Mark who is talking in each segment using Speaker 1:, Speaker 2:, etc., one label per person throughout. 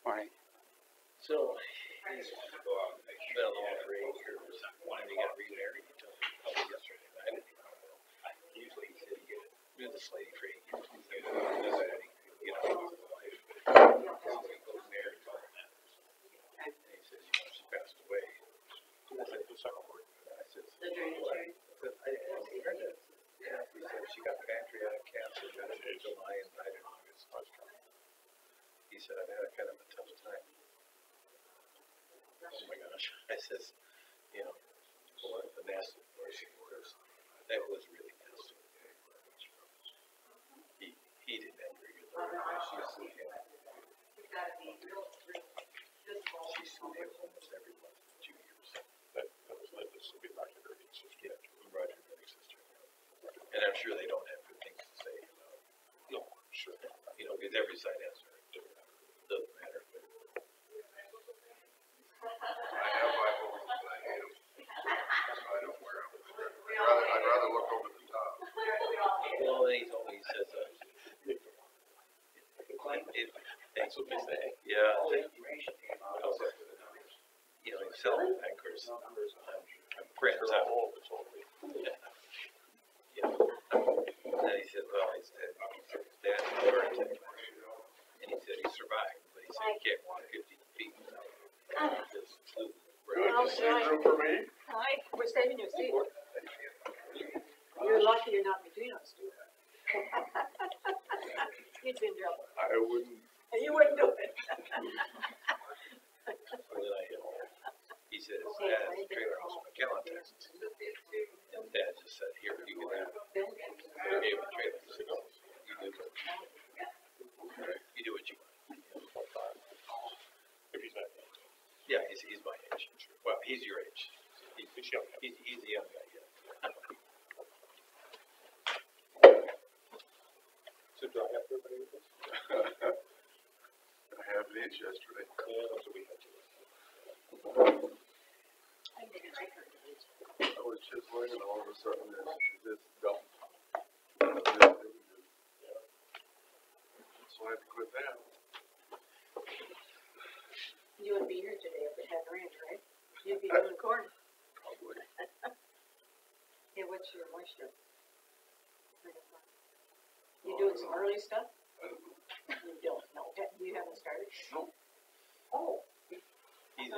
Speaker 1: Morning.
Speaker 2: So, he's been alone for 8 years, wanted to get remarried. He told me probably yesterday night. Usually he said he knew this lady for 8 years. He said he decided he could get out of his life. So he goes there and all that. And he says, she passed away. I said, what's up? I said, I heard that. Yeah, he said she got pancreatic cancer in July and died in August. He said, I've had a kind of a tough time. Oh my gosh. I says, you know, well, the nasty portion was, that was really nasty. He didn't have very good luck. She sued him. She sued him almost every month for 2 years.
Speaker 3: That was Linda's, so be like her sister.
Speaker 2: Yeah, Roger, my sister. And I'm sure they don't have good things to say about it.
Speaker 3: No, sure.
Speaker 2: You know, because every side has their, doesn't matter.
Speaker 4: I have bipolar, but I hate them. So I don't wear them. I'd rather look over the top.
Speaker 2: Well, then he told me, he says,
Speaker 3: That's what they say.
Speaker 2: yeah, you know, he's selling bankers. I'm friends.
Speaker 3: They're all old, it's all me.
Speaker 2: Yeah. And then he said, well, his dad had a heart attack. And he said he survived, but he said he can't walk 50 feet without just flew.
Speaker 4: For me?
Speaker 5: Hi, we're saving your seat. You're lucky you're not between us two. You'd be in trouble.
Speaker 4: I wouldn't.
Speaker 5: You wouldn't do it.
Speaker 2: He said his dad has a trailer house in McAllen, Texas. And dad just said, here, you can have it. They gave him a trailer. He said, oh, you do what you want.
Speaker 3: If he's not.
Speaker 2: Yeah, he's my age. Well, he's your age.
Speaker 3: He's young.
Speaker 2: He's a young guy, yeah.
Speaker 3: So do I have everybody with us?
Speaker 4: I have an inch yesterday.
Speaker 3: Yeah, that's what we had to.
Speaker 4: I was chiseling and all of a sudden it's dumped. So I had to quit that.
Speaker 5: You would be here today if it had rained, right? You'd be doing corn.
Speaker 4: Probably.
Speaker 5: Hey, what's your moisture? You doing some early stuff?
Speaker 4: I don't know.
Speaker 5: You don't know. You haven't started?
Speaker 4: No.
Speaker 5: Oh.
Speaker 2: He's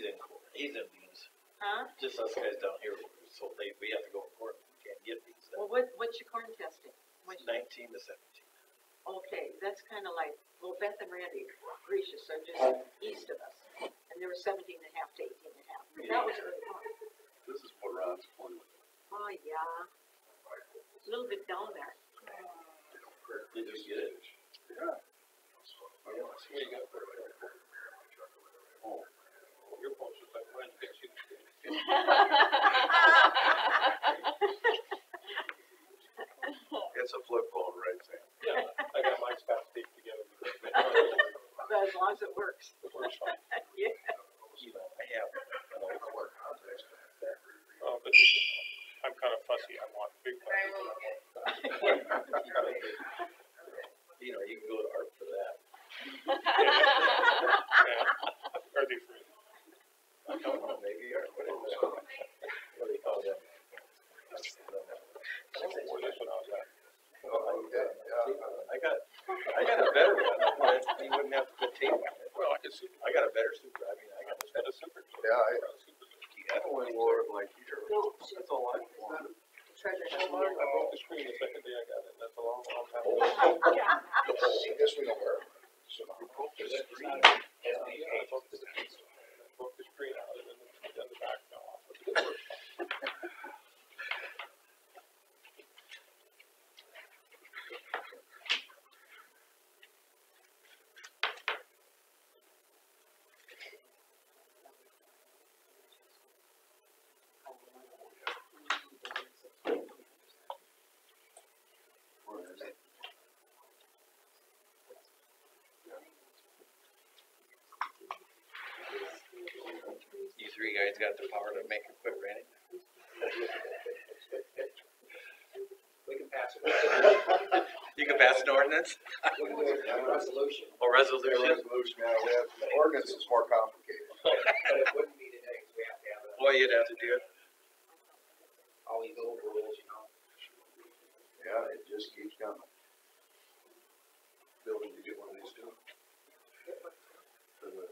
Speaker 2: in court. He's in beans.
Speaker 5: Huh?
Speaker 2: Just us guys down here, we're so late, we have to go to court. We can't get beans.
Speaker 5: Well, what's your corn testing?
Speaker 2: It's 19 to 17.
Speaker 5: Okay, that's kind of like, well, Beth and Randy, Gracious, are just east of us. And they were 17 and a half to 18 and a half. That was really fun.
Speaker 4: This is what Ron's point.
Speaker 5: Oh, yeah. A little bit down there.
Speaker 2: Did you get it?
Speaker 4: Yeah.
Speaker 3: What do you got for it?
Speaker 4: Oh.
Speaker 3: Your pulse is like mine. You can see the screen.
Speaker 4: It's a flip phone, right, Sam?
Speaker 3: Yeah, I got mine stacked together.
Speaker 5: But as long as it works.
Speaker 3: It works fine.
Speaker 5: Yeah.
Speaker 2: You know, I have an old court context.
Speaker 3: Oh, but I'm kind of fussy. I want big fussy.
Speaker 2: You know, you can go to art for that.
Speaker 3: Yeah. Are they free?
Speaker 2: I don't know, maybe, or whatever. What do you call them?
Speaker 3: Or this one I was at.
Speaker 2: I got a better one, but you wouldn't have to put tape on it.
Speaker 3: Well, I can see.
Speaker 2: I got a better super, I mean, I got a better
Speaker 3: super.
Speaker 4: Yeah, I only wore it like here.
Speaker 5: No,
Speaker 4: That's all I wanted.
Speaker 5: treasure
Speaker 3: I
Speaker 5: hunt.
Speaker 3: broke the screen the second day I got it. That's a long, long time.
Speaker 5: Yeah.
Speaker 4: I guess we don't wear them. So you broke the screen.
Speaker 3: I broke the screen out and then the back fell off. But it worked fine.
Speaker 2: You three guys got the power to make it quit raining?
Speaker 6: We can pass it.
Speaker 2: You can pass That's an ordinance?
Speaker 1: Resolution.
Speaker 2: Or resolution?
Speaker 4: Resolution, yeah, we have, the ordinance is more complicated.
Speaker 1: But it wouldn't be today, because we have to have it.
Speaker 2: Well, you'd have to do it.
Speaker 1: All these old rules, you know.
Speaker 4: Yeah, it just keeps coming.
Speaker 3: Building to get one of these too. For the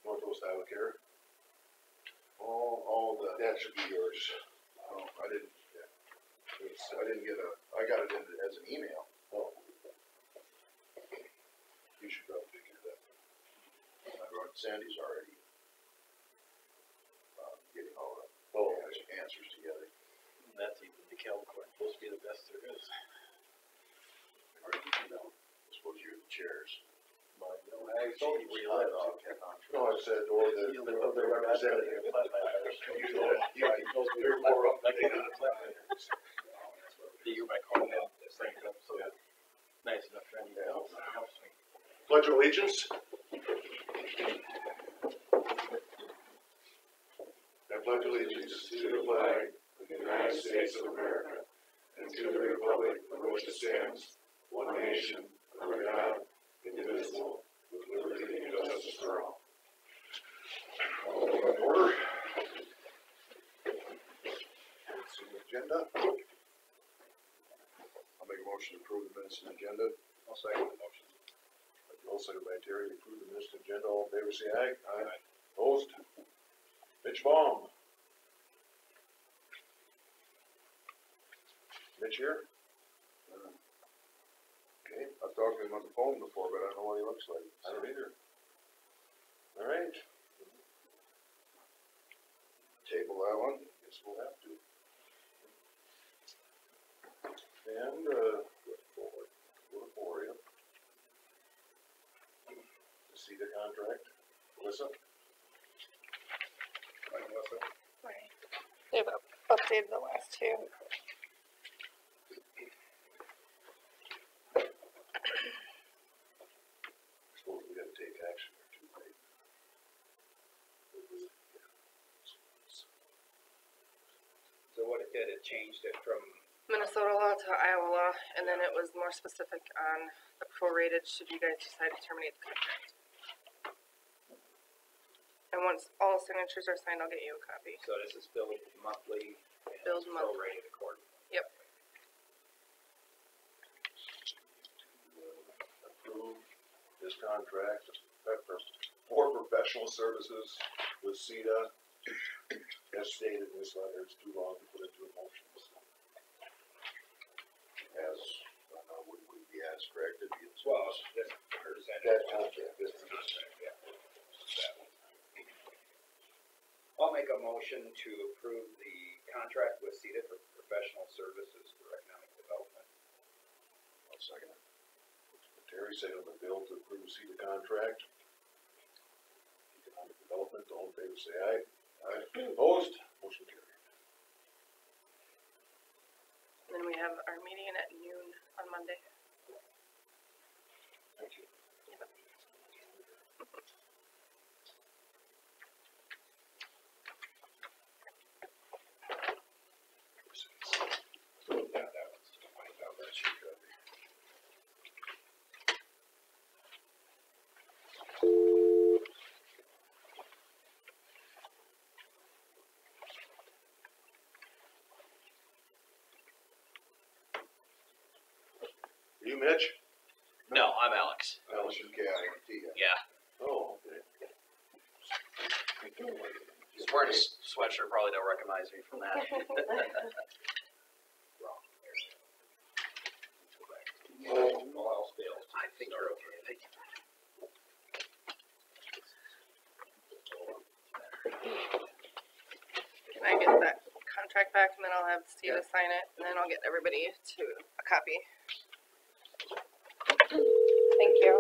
Speaker 3: Northwest Iowa Care.
Speaker 4: All the,
Speaker 3: That should be yours.
Speaker 4: oh, I didn't get I got it in as an email.
Speaker 3: Oh. You should probably figure that.
Speaker 4: I wrote Sandy's already, getting all the
Speaker 3: Oh.
Speaker 4: answers together.
Speaker 2: And that's even the Cal court, supposed to be the best there is.
Speaker 4: Or, you know, I suppose you're the chairs.
Speaker 3: I told you where you live.
Speaker 4: No,
Speaker 3: No, I said, or the representative. You know, you're more up to date on the plan.
Speaker 2: You're my corner, it's like, so nice enough friend, you know, helps me.
Speaker 3: Pledge of allegiance. I pledge allegiance to the flag of the United States of America and to the republic for which it stands, one nation, under God, indivisible, with liberty and justice for all. Order.
Speaker 4: Agenda. I'll make a motion to approve the minutes and agenda.
Speaker 2: I'll second the motion.
Speaker 3: Joel, second by Terry, to approve the minutes and agenda. All in favor, say aye. Aye. Opposed? Mitch Baum. Mitch here?
Speaker 4: Okay, I've talked to him on the phone before, but I don't know what he looks like.
Speaker 3: I don't either. All right.
Speaker 4: Table that one.
Speaker 3: Guess we'll have to. And, go for you. To see the contract. Melissa?
Speaker 4: Right, Melissa?
Speaker 6: Right. They've updated the last two.
Speaker 3: Suppose we gotta take action or two, right?
Speaker 1: So what it did, it changed it from,
Speaker 6: Minnesota law to Iowa law, and then it was more specific on the prorated should you guys decide to terminate the contract. And once all signatures are signed, I'll get you a copy.
Speaker 1: so this is billed monthly. And
Speaker 6: Billed
Speaker 1: it's
Speaker 6: monthly.
Speaker 1: prorated accordingly.
Speaker 6: Yep.
Speaker 3: Approve this contract for professional services with CETA. As stated in this letter, it's too long to put into a motion.
Speaker 4: As, would we be as corrected?
Speaker 1: Well, this percentage.
Speaker 3: That contract, this is-
Speaker 1: Yeah. That one. I'll make a motion to approve the contract with CETA for professional services for economic development.
Speaker 3: I'll second it. Terry, second by Bill to approve CETA contract. Economic development, all in favor, say aye. Aye. Opposed? Motion carried.
Speaker 6: And then we have our meeting at noon on Monday.
Speaker 3: Thank you.
Speaker 1: Yeah, that one's $25.
Speaker 3: That should be. You, Mitch?
Speaker 2: No, I'm Alex.
Speaker 4: L-U-K-I-N-T.
Speaker 2: Yeah.
Speaker 3: Oh, okay.
Speaker 2: Just wearing a sweatshirt, probably don't recognize me from that.
Speaker 1: Wrong.
Speaker 2: All else fails. I think you're okay. Thank you.
Speaker 6: Can I get that contract back and then I'll have Steve sign it and then I'll get everybody to a copy. Thank you.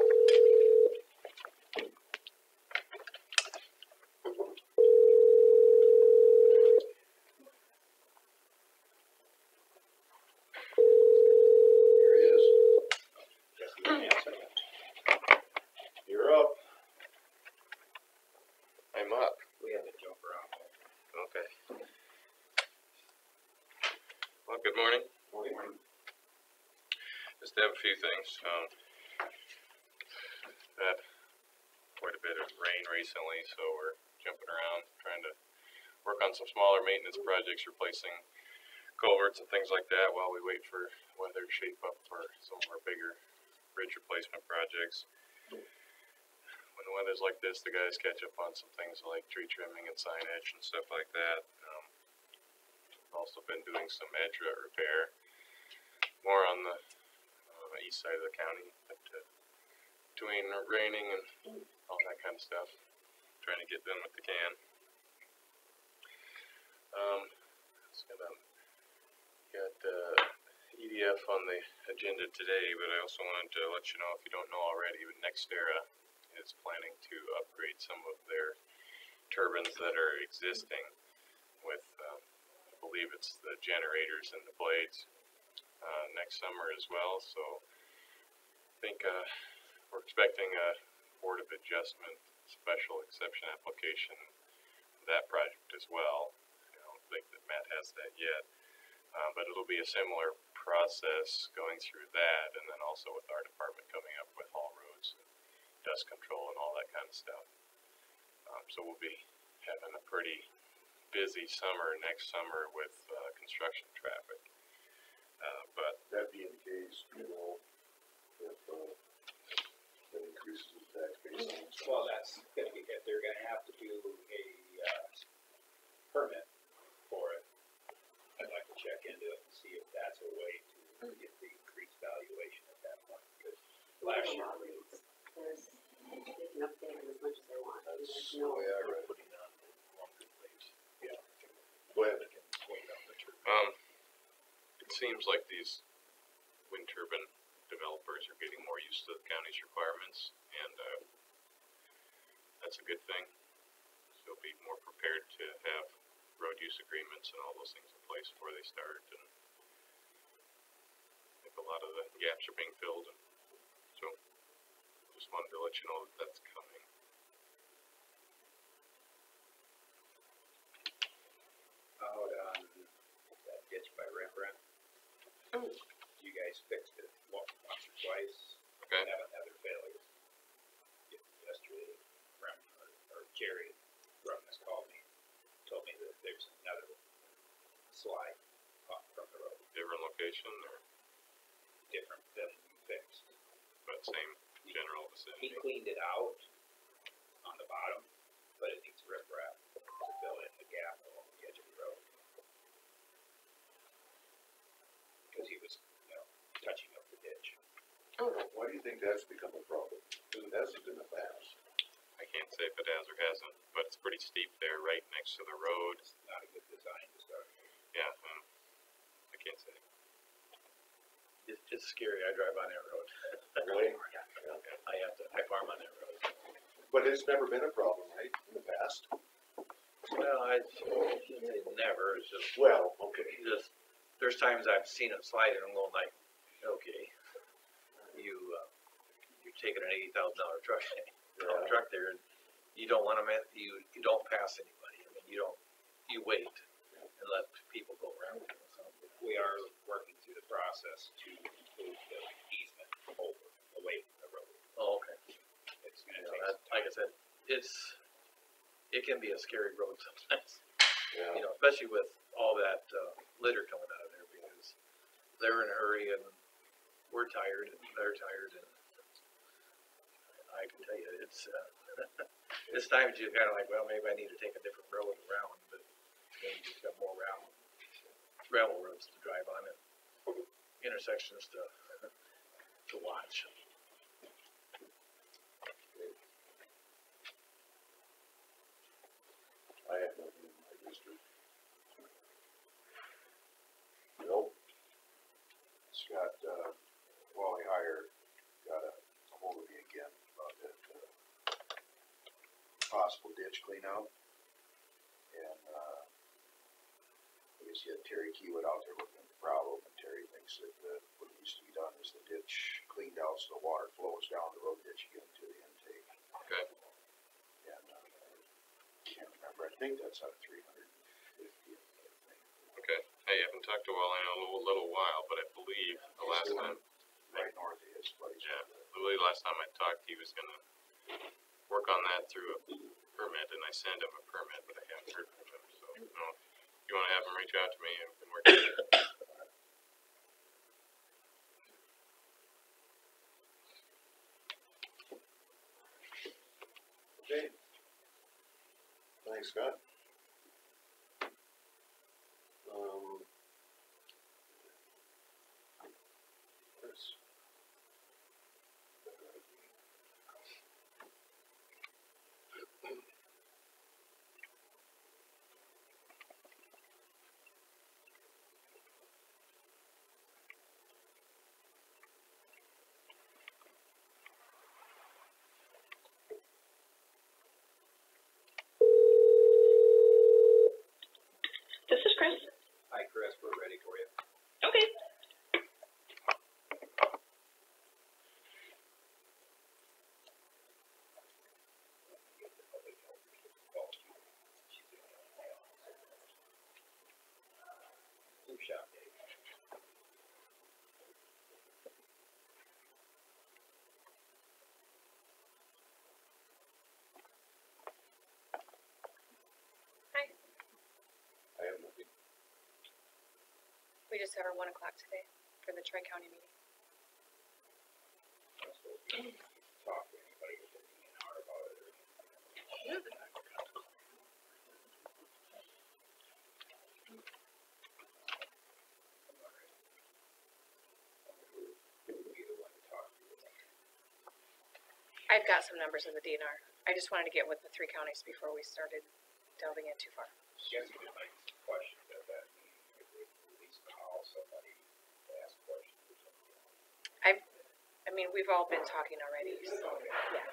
Speaker 4: Here he is.
Speaker 3: You're up.
Speaker 7: I'm up.
Speaker 1: We have to jump around.
Speaker 7: Okay. Well, good morning.
Speaker 3: Morning.
Speaker 7: have a few things. Had quite a bit of rain recently, so we're jumping around, trying to work on some smaller maintenance projects, replacing culverts and things like that while we wait for weather to shape up for some of our bigger bridge replacement projects. When the weather's like this, the guys catch up on some things like tree trimming and signage and stuff like that. Also been doing some edge repair, more on the east side of the county, but between raining and all that kind of stuff, trying to get done what they can. Got EDF on the agenda today, but I also wanted to let you know, if you don't know already, but NextEra is planning to upgrade some of their turbines that are existing with, I believe it's the generators and the blades next summer as well. So I think we're expecting a Board of Adjustment special exception application for that project as well. I don't think that Matt has that yet, but it'll be a similar process going through that, and then also with our department coming up with haul roads, and dust control, and all that kind of stuff. So we'll be having a pretty busy summer next summer with construction traffic. But
Speaker 3: That being the case, you know, if that increases the tax base.
Speaker 1: Well, that's gonna be, they're gonna have to do a permit for it. I'd like to check into it and see if that's a way to get the increased valuation at that point, because last year.
Speaker 8: They can update them as much as they want.
Speaker 3: That's
Speaker 8: There's
Speaker 3: the
Speaker 8: no,
Speaker 3: way I read it.
Speaker 2: Putting on the longer blades.
Speaker 3: Yeah. Go ahead.
Speaker 2: They can wait on the turbine.
Speaker 7: it seems like these wind turbine developers are getting more used to the county's requirements, and that's a good thing. So they'll be more prepared to have road use agreements and all those things in place before they start, and I think a lot of the gaps are being filled, and so just wanted to let you know that that's coming.
Speaker 1: Out on that ditch by Rembrandt. You guys fixed it once or twice.
Speaker 7: Okay.
Speaker 1: Haven't had other failures. Yesterday, or Jerry Rumness called me, told me that there's another slide off from the road,
Speaker 7: Different location or
Speaker 1: different than you fixed.
Speaker 7: but same general
Speaker 1: He
Speaker 7: vicinity?
Speaker 1: cleaned it out on the bottom, but it needs riprap to fill in the gap along the edge of the road. Because he was, touching up the ditch.
Speaker 3: Why do you think that's become a problem? Because it hasn't in the past.
Speaker 7: I can't say if it has or hasn't, but it's pretty steep there, right next to the road.
Speaker 1: It's not a good design to start with.
Speaker 7: Yeah, I can't say.
Speaker 2: It's scary. I drive on that road.
Speaker 3: Really?
Speaker 2: I farm on that road.
Speaker 3: But it's never been a problem, right, in the past?
Speaker 2: Well, I shouldn't say never. It's just,
Speaker 3: Well, okay.
Speaker 2: there's times I've seen it slide and I'm going like, okay, you're taking an $80,000 truck, truck there, and you don't want to, you don't pass anybody. I mean, you wait and let people go around. So.
Speaker 1: We are working through the process to include the easement away from the road.
Speaker 2: Oh, okay.
Speaker 1: It's gonna take some
Speaker 2: Like I
Speaker 1: time.
Speaker 2: said, it can be a scary road sometimes.
Speaker 3: Yeah.
Speaker 2: Especially with all that litter coming out of there, because they're in a hurry and we're tired and they're tired, and I can tell you it's it's times you kind of like, well, maybe I need to take a different road around, but then you just got more gravel roads to drive on and intersections to watch.
Speaker 3: I have nothing in my district. Nope.
Speaker 4: Scott, Wally Hire got a hold of me again about that, possible ditch clean out. And, I guess he had Terry Kiewit out there looking at the problem, and Terry thinks that, what needs to be done is the ditch cleaned out so the water flows down the road ditch again to the intake.
Speaker 7: Okay.
Speaker 4: And, can't remember, I think that's out of 350, I think.
Speaker 7: Okay. Hey, I haven't talked to Wally in a little while, but I believe the last time.
Speaker 4: Right this place.
Speaker 7: Yeah, I believe last time I talked, he was gonna work on that through a permit, and I sent him a permit, but I haven't heard from him, so, you know, if you wanna have him reach out to me, I can work on it.
Speaker 3: Okay. Thanks, Scott. Chris.
Speaker 9: This is Chris.
Speaker 1: Hi, Chris, we're ready for you.
Speaker 9: Okay.
Speaker 1: Flu shot day.
Speaker 3: I have nothing.
Speaker 6: We just have our 1 o'clock today for the Tri-County meeting.
Speaker 1: I'm supposed to talk to anybody within the DNR about it or anything.
Speaker 6: I've got some numbers in the DNR. I just wanted to get with the 3 counties before we started delving in too far.
Speaker 1: Guess we might question at that meeting, if we at least call somebody to ask questions or something.
Speaker 6: I mean, we've all been talking already, so, yeah.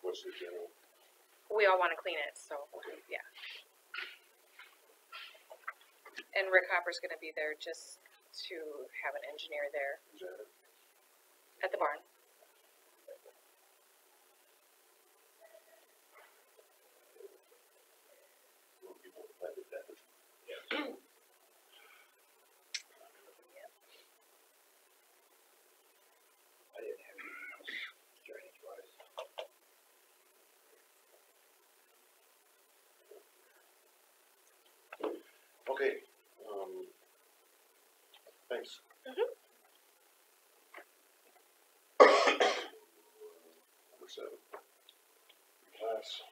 Speaker 3: What's the general?
Speaker 6: We all wanna clean it, so, yeah. And Rick Hopper's gonna be there just to have an engineer there
Speaker 3: Is that it?
Speaker 6: at the barn.
Speaker 3: Will people like that?
Speaker 1: Yes. I didn't have anything else drainage wise.
Speaker 3: Okay, thanks. Number 7. Class.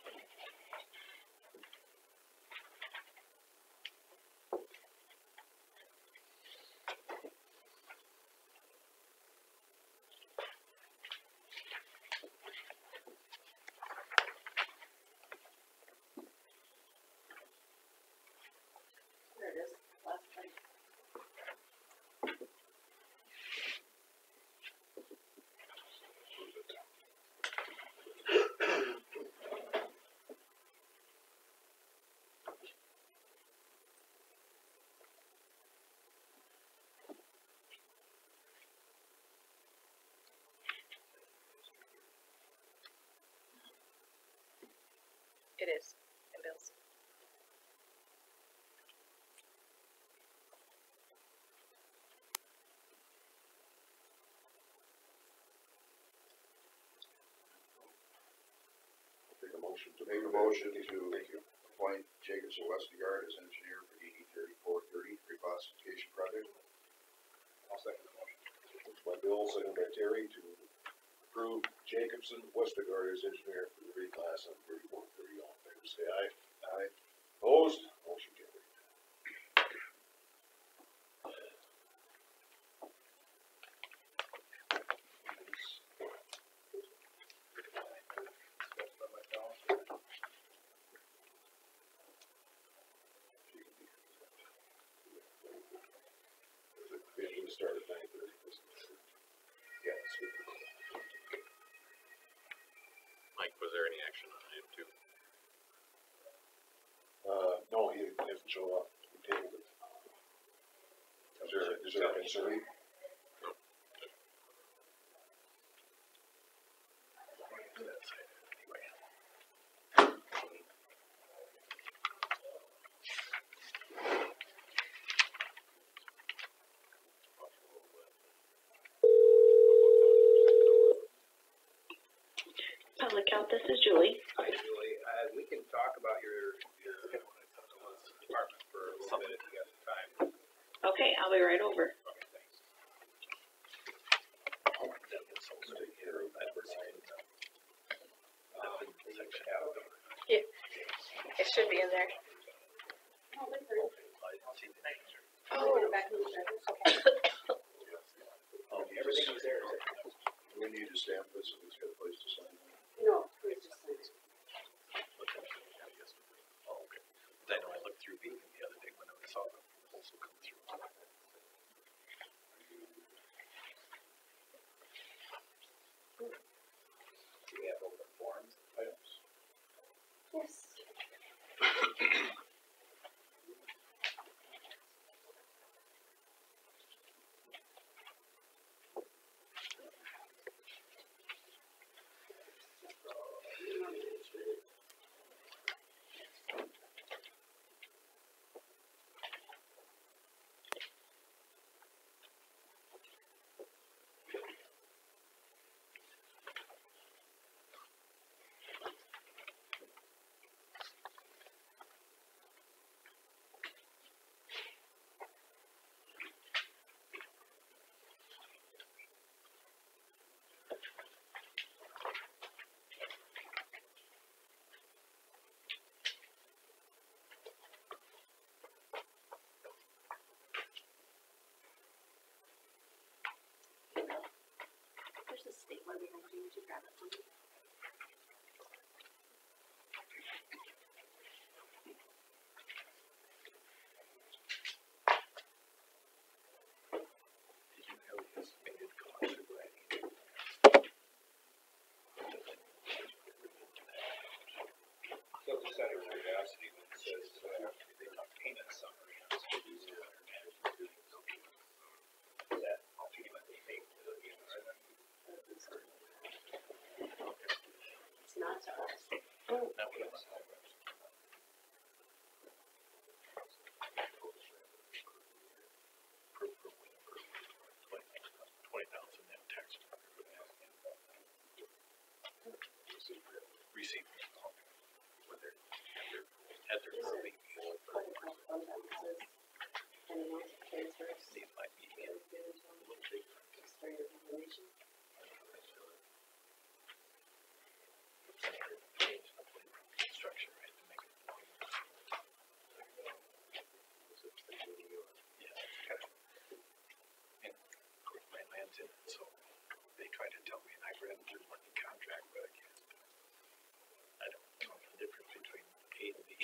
Speaker 8: There it is, last time.
Speaker 6: It is, and Bill's.
Speaker 3: Take a motion to
Speaker 4: Make a motion to appoint Jacobson Westergaard as engineer for DD 3430 reclassification project.
Speaker 1: I'll second the motion.
Speaker 3: by Bill, second by Terry, to approve Jacobson Westergaard as engineer for the reclass on 3430. All in favor, say aye.
Speaker 4: Aye.
Speaker 3: Opposed? Motion carried. We start at 9:30. Yeah, that's good.
Speaker 7: Mike, was there any action on item 2?
Speaker 3: No, he hasn't shown up. We tabled it. Is there a concern?
Speaker 9: this is Julie.
Speaker 2: Hi, Julie. We can talk about your department for a little bit if you got some time.
Speaker 9: Okay, I'll be right over.
Speaker 2: Okay, thanks.
Speaker 6: It should be in there.
Speaker 8: Oh, back in the service, okay.
Speaker 2: Everything was there.
Speaker 4: We need to stamp this, and it's got a place to sign it.
Speaker 8: No, please just sign it.
Speaker 2: Oh, okay. I know I looked through Beacon the other day when I saw the proposal come through. Do we have open forums items?
Speaker 8: Yes. There's a stapler behind you, would you grab it for me?
Speaker 2: Did you know the estimated cost of writing? So just out of curiosity, when it says, they talk payment summary on students who are managing students, is that ultimately paid to the environment?
Speaker 8: It's not to us.
Speaker 2: Not what I'm saying. $20,000 net tax. Receive. At their
Speaker 8: There's
Speaker 2: permit.
Speaker 8: quite a couple fund balances and amounts of transfers.
Speaker 2: These might be a little bigger.
Speaker 8: Just for your information.
Speaker 2: Change the structure, right, to make it. Yeah, kind of. And of course, my land's in it, so they try to tell me, and I've read through the contract, but I can't. I don't know the difference between A and B.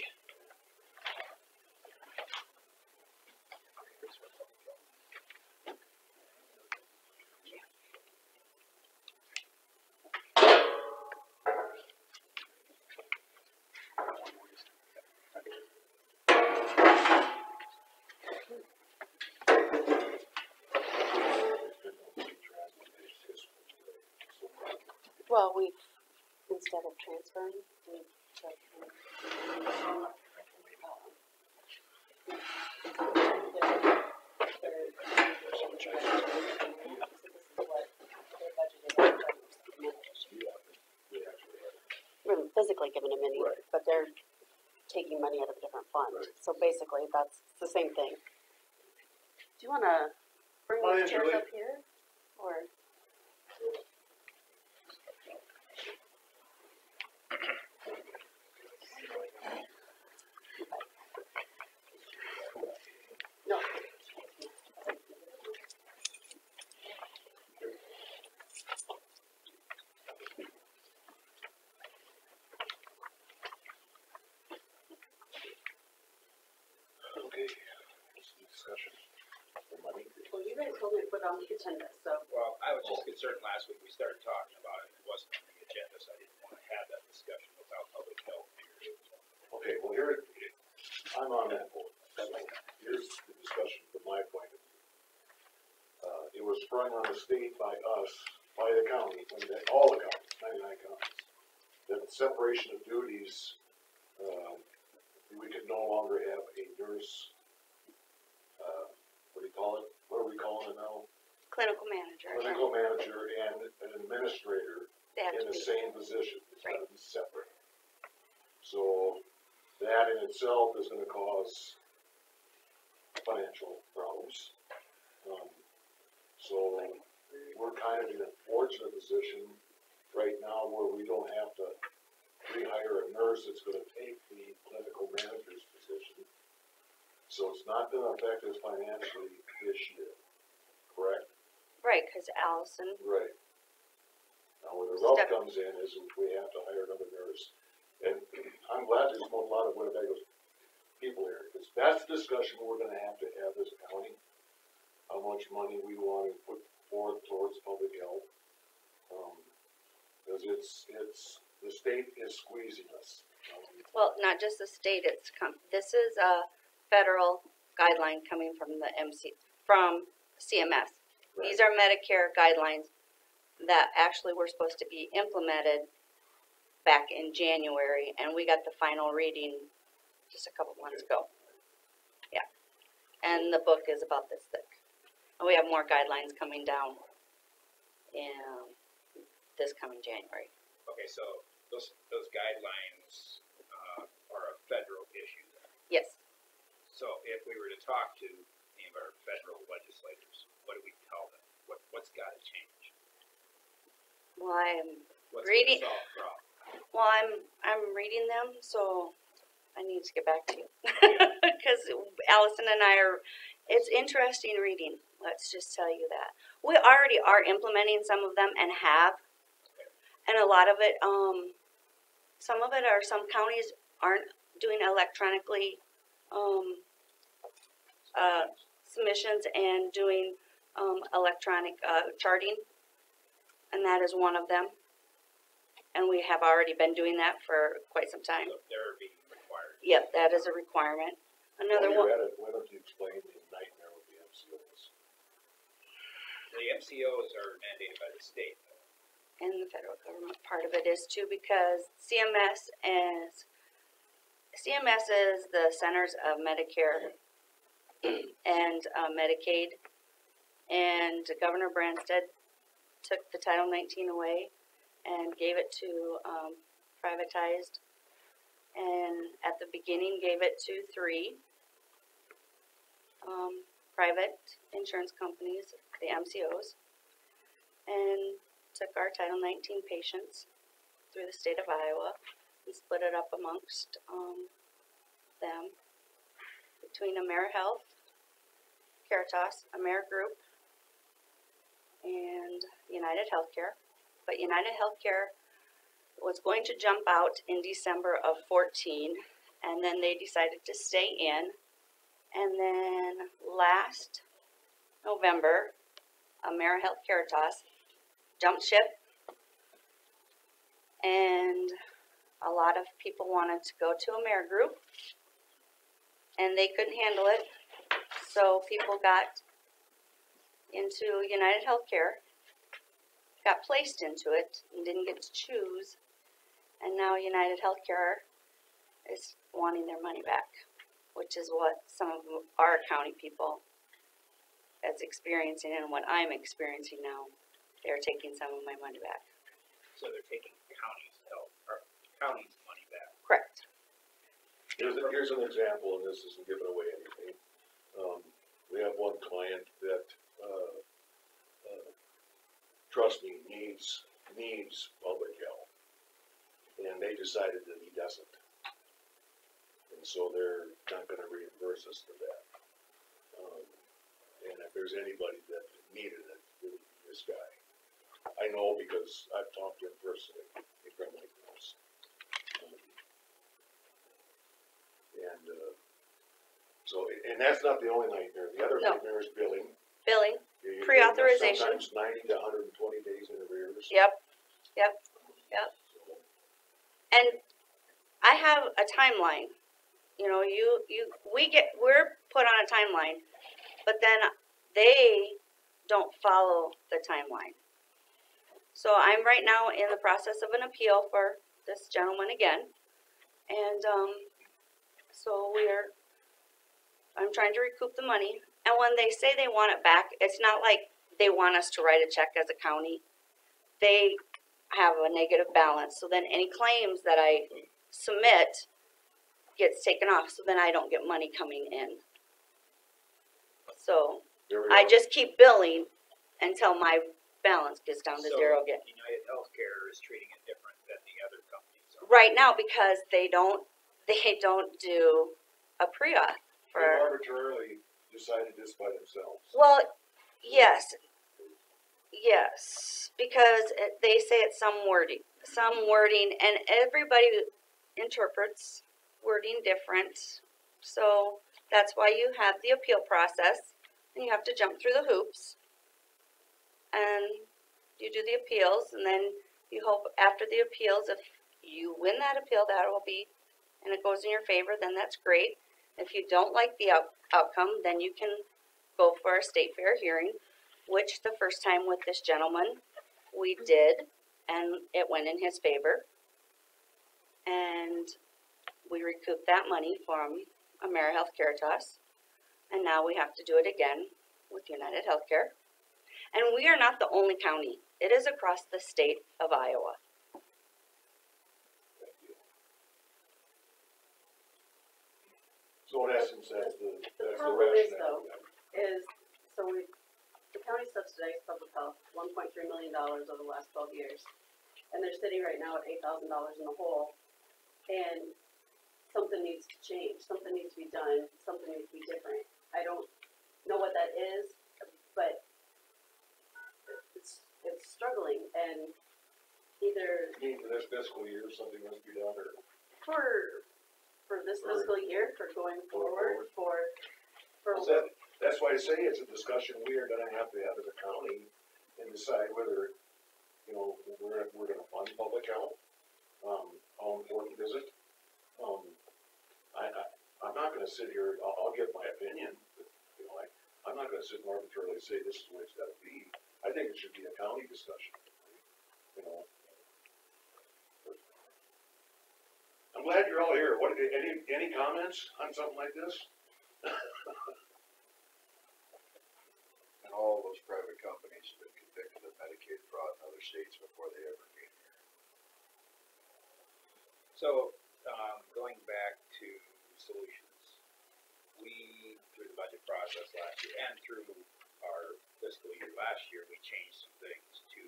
Speaker 8: Well, we've, instead of transferring, we've like, physically giving them any, but they're taking money out of a different fund.
Speaker 3: Right.
Speaker 8: So basically, that's the same thing. Do you wanna bring those chairs
Speaker 3: Julie.
Speaker 8: up here, or? No.
Speaker 3: Okay, discussion for money.
Speaker 8: Well, you guys told me to put it on the agenda, so.
Speaker 1: Well, I was just concerned last week, we started talking about it, it wasn't on the agenda, so I didn't wanna have that discussion without public health here.
Speaker 3: Okay, well, here, I'm on that board. Here's the discussion from my point of view. It was sprung on the state by us, by the county, all the counties, 99 counties, that separation of duties, we could no longer have a nurse, what do you call it? What are we calling it now?
Speaker 10: Clinical manager.
Speaker 3: Clinical manager and an administrator
Speaker 8: They have
Speaker 3: in
Speaker 8: to
Speaker 3: the
Speaker 8: be.
Speaker 3: same position, it's
Speaker 8: Right.
Speaker 3: gotta be separate. So, that in itself is gonna cause financial problems. So, we're kind of in a fortunate position right now where we don't have to rehire a nurse that's gonna take the clinical manager's position. So it's not gonna affect us financially this year, correct?
Speaker 8: Right, because Allison,
Speaker 3: Right. Now, where the rub
Speaker 8: Step-
Speaker 3: comes in is we have to hire another nurse. And I'm glad there's a lot of Winnebago's people here, because that's the discussion we're gonna have to have as a county. How much money we wanna put forward towards public health. Because it's, the state is squeezing us.
Speaker 8: well, not just the state, this is a federal guideline coming from the from CMS. These are Medicare guidelines that actually were supposed to be implemented back in January, and we got the final reading just a couple months ago. Yeah, and the book is about this thick. And we have more guidelines coming down in this coming January.
Speaker 1: Okay, so those guidelines, are a federal issue then.
Speaker 8: Yes.
Speaker 1: So if we were to talk to any of our federal legislators, what do we tell them? What's gotta change?
Speaker 8: Well, I'm
Speaker 1: What's
Speaker 8: Reading-
Speaker 1: gonna solve the problem?
Speaker 8: Well, I'm reading them, so I need to get back to you. Because Allison and I it's interesting reading. Let's just tell you that. We already are implementing some of them and have. And a lot of it, some counties aren't doing electronically, submissions and doing, electronic, charting. And that is one of them. And we have already been doing that for quite some time.
Speaker 1: So they're being required.
Speaker 8: Yep, that is a requirement. Another
Speaker 3: While
Speaker 8: one,
Speaker 3: you're at it, why don't you explain the nightmare with the MCOs?
Speaker 1: The MCOs are mandated by the state, though.
Speaker 8: and the federal government part of it is too, because CMS is the Centers of Medicare and Medicaid, and Governor Branstad took the Title 19 away and gave it to privatized, and at the beginning gave it to 3 private insurance companies, the MCOs, and took our Title 19 patients through the state of Iowa and split it up amongst them between AmeriHealth, Caritas, AmeriGroup, and United Healthcare. But United Healthcare was going to jump out in December of 14, and then they decided to stay in. And then last November, AmeriHealth Caritas jumped ship, and a lot of people wanted to go to AmeriGroup, and they couldn't handle it, so people got into United Healthcare, got placed into it, and didn't get to choose, and now United Healthcare is wanting their money back, which is what some of our county people is experiencing, and what I'm experiencing now. They're taking some of my money back.
Speaker 1: So they're taking county's money back.
Speaker 8: Correct.
Speaker 3: Here's an example, and this isn't giving away anything. We have one client that, trust me, needs public health. And they decided that he doesn't. And so they're not gonna reimburse us for that. And if there's anybody that needed it, it would be this guy. I know because I've talked to him personally, he's from Lake Forest. And that's not the only nightmare, the other
Speaker 8: No.
Speaker 3: nightmare is billing.
Speaker 8: Billing,
Speaker 3: You're
Speaker 8: Pre-authorization.
Speaker 3: Sometimes 90 to 120 days in arrears.
Speaker 8: yep.
Speaker 3: So,
Speaker 8: And I have a timeline. You know, we're put on a timeline, but then they don't follow the timeline. So I'm right now in the process of an appeal for this gentleman again. And, so I'm trying to recoup the money. And when they say they want it back, it's not like they want us to write a check as a county. They have a negative balance, so then any claims that I submit gets taken off, so then I don't get money coming in. So
Speaker 3: There we
Speaker 8: I
Speaker 3: go.
Speaker 8: just keep billing until my balance gets down to
Speaker 1: So,
Speaker 8: zero again.
Speaker 1: United Healthcare is treating it different than the other companies are.
Speaker 8: Right now, because they don't do a pre-auth
Speaker 3: They've
Speaker 8: for,
Speaker 3: arbitrarily decided this by themselves.
Speaker 8: well, yes, because they say it's some wording, and everybody interprets wording different. So that's why you have the appeal process, and you have to jump through the hoops. And you do the appeals, and then you hope after the appeals, if you win that appeal, that will be, and it goes in your favor, then that's great. If you don't like the outcome, then you can go for a state fair hearing, which the first time with this gentleman, we did, and it went in his favor. And we recouped that money from AmeriHealth Caritas, and now we have to do it again with United Healthcare. And we are not the only county. It is across the state of Iowa.
Speaker 3: Thank you. So in essence, that's the
Speaker 10: problem is,
Speaker 3: rationale.
Speaker 10: is, so the county subsidized public health, $1.3 million over the last 12 years. And they're sitting right now at $8,000 in the hole. And something needs to change, something needs to be done, something needs to be different. I don't know what that is, but it's struggling, and either
Speaker 3: You mean for this fiscal year, something must be done, or?
Speaker 10: for this fiscal year, for going forward, for
Speaker 3: Well, that's why I say it's a discussion we are gonna have to have as a county and decide whether, you know, we're gonna fund public health. How important is it? I'm not gonna sit here, I'll give my opinion, but, you know, I'm not gonna sit and arbitrarily say this is the way it's gotta be. I think it should be a county discussion, you know. I'm glad you're all here. What, any comments on something like this?
Speaker 4: And all those private companies have been convicted of Medicaid fraud in other states before they ever came here.
Speaker 1: So, going back to solutions, we, through the budget process last year and through our fiscal year last year, we changed some things to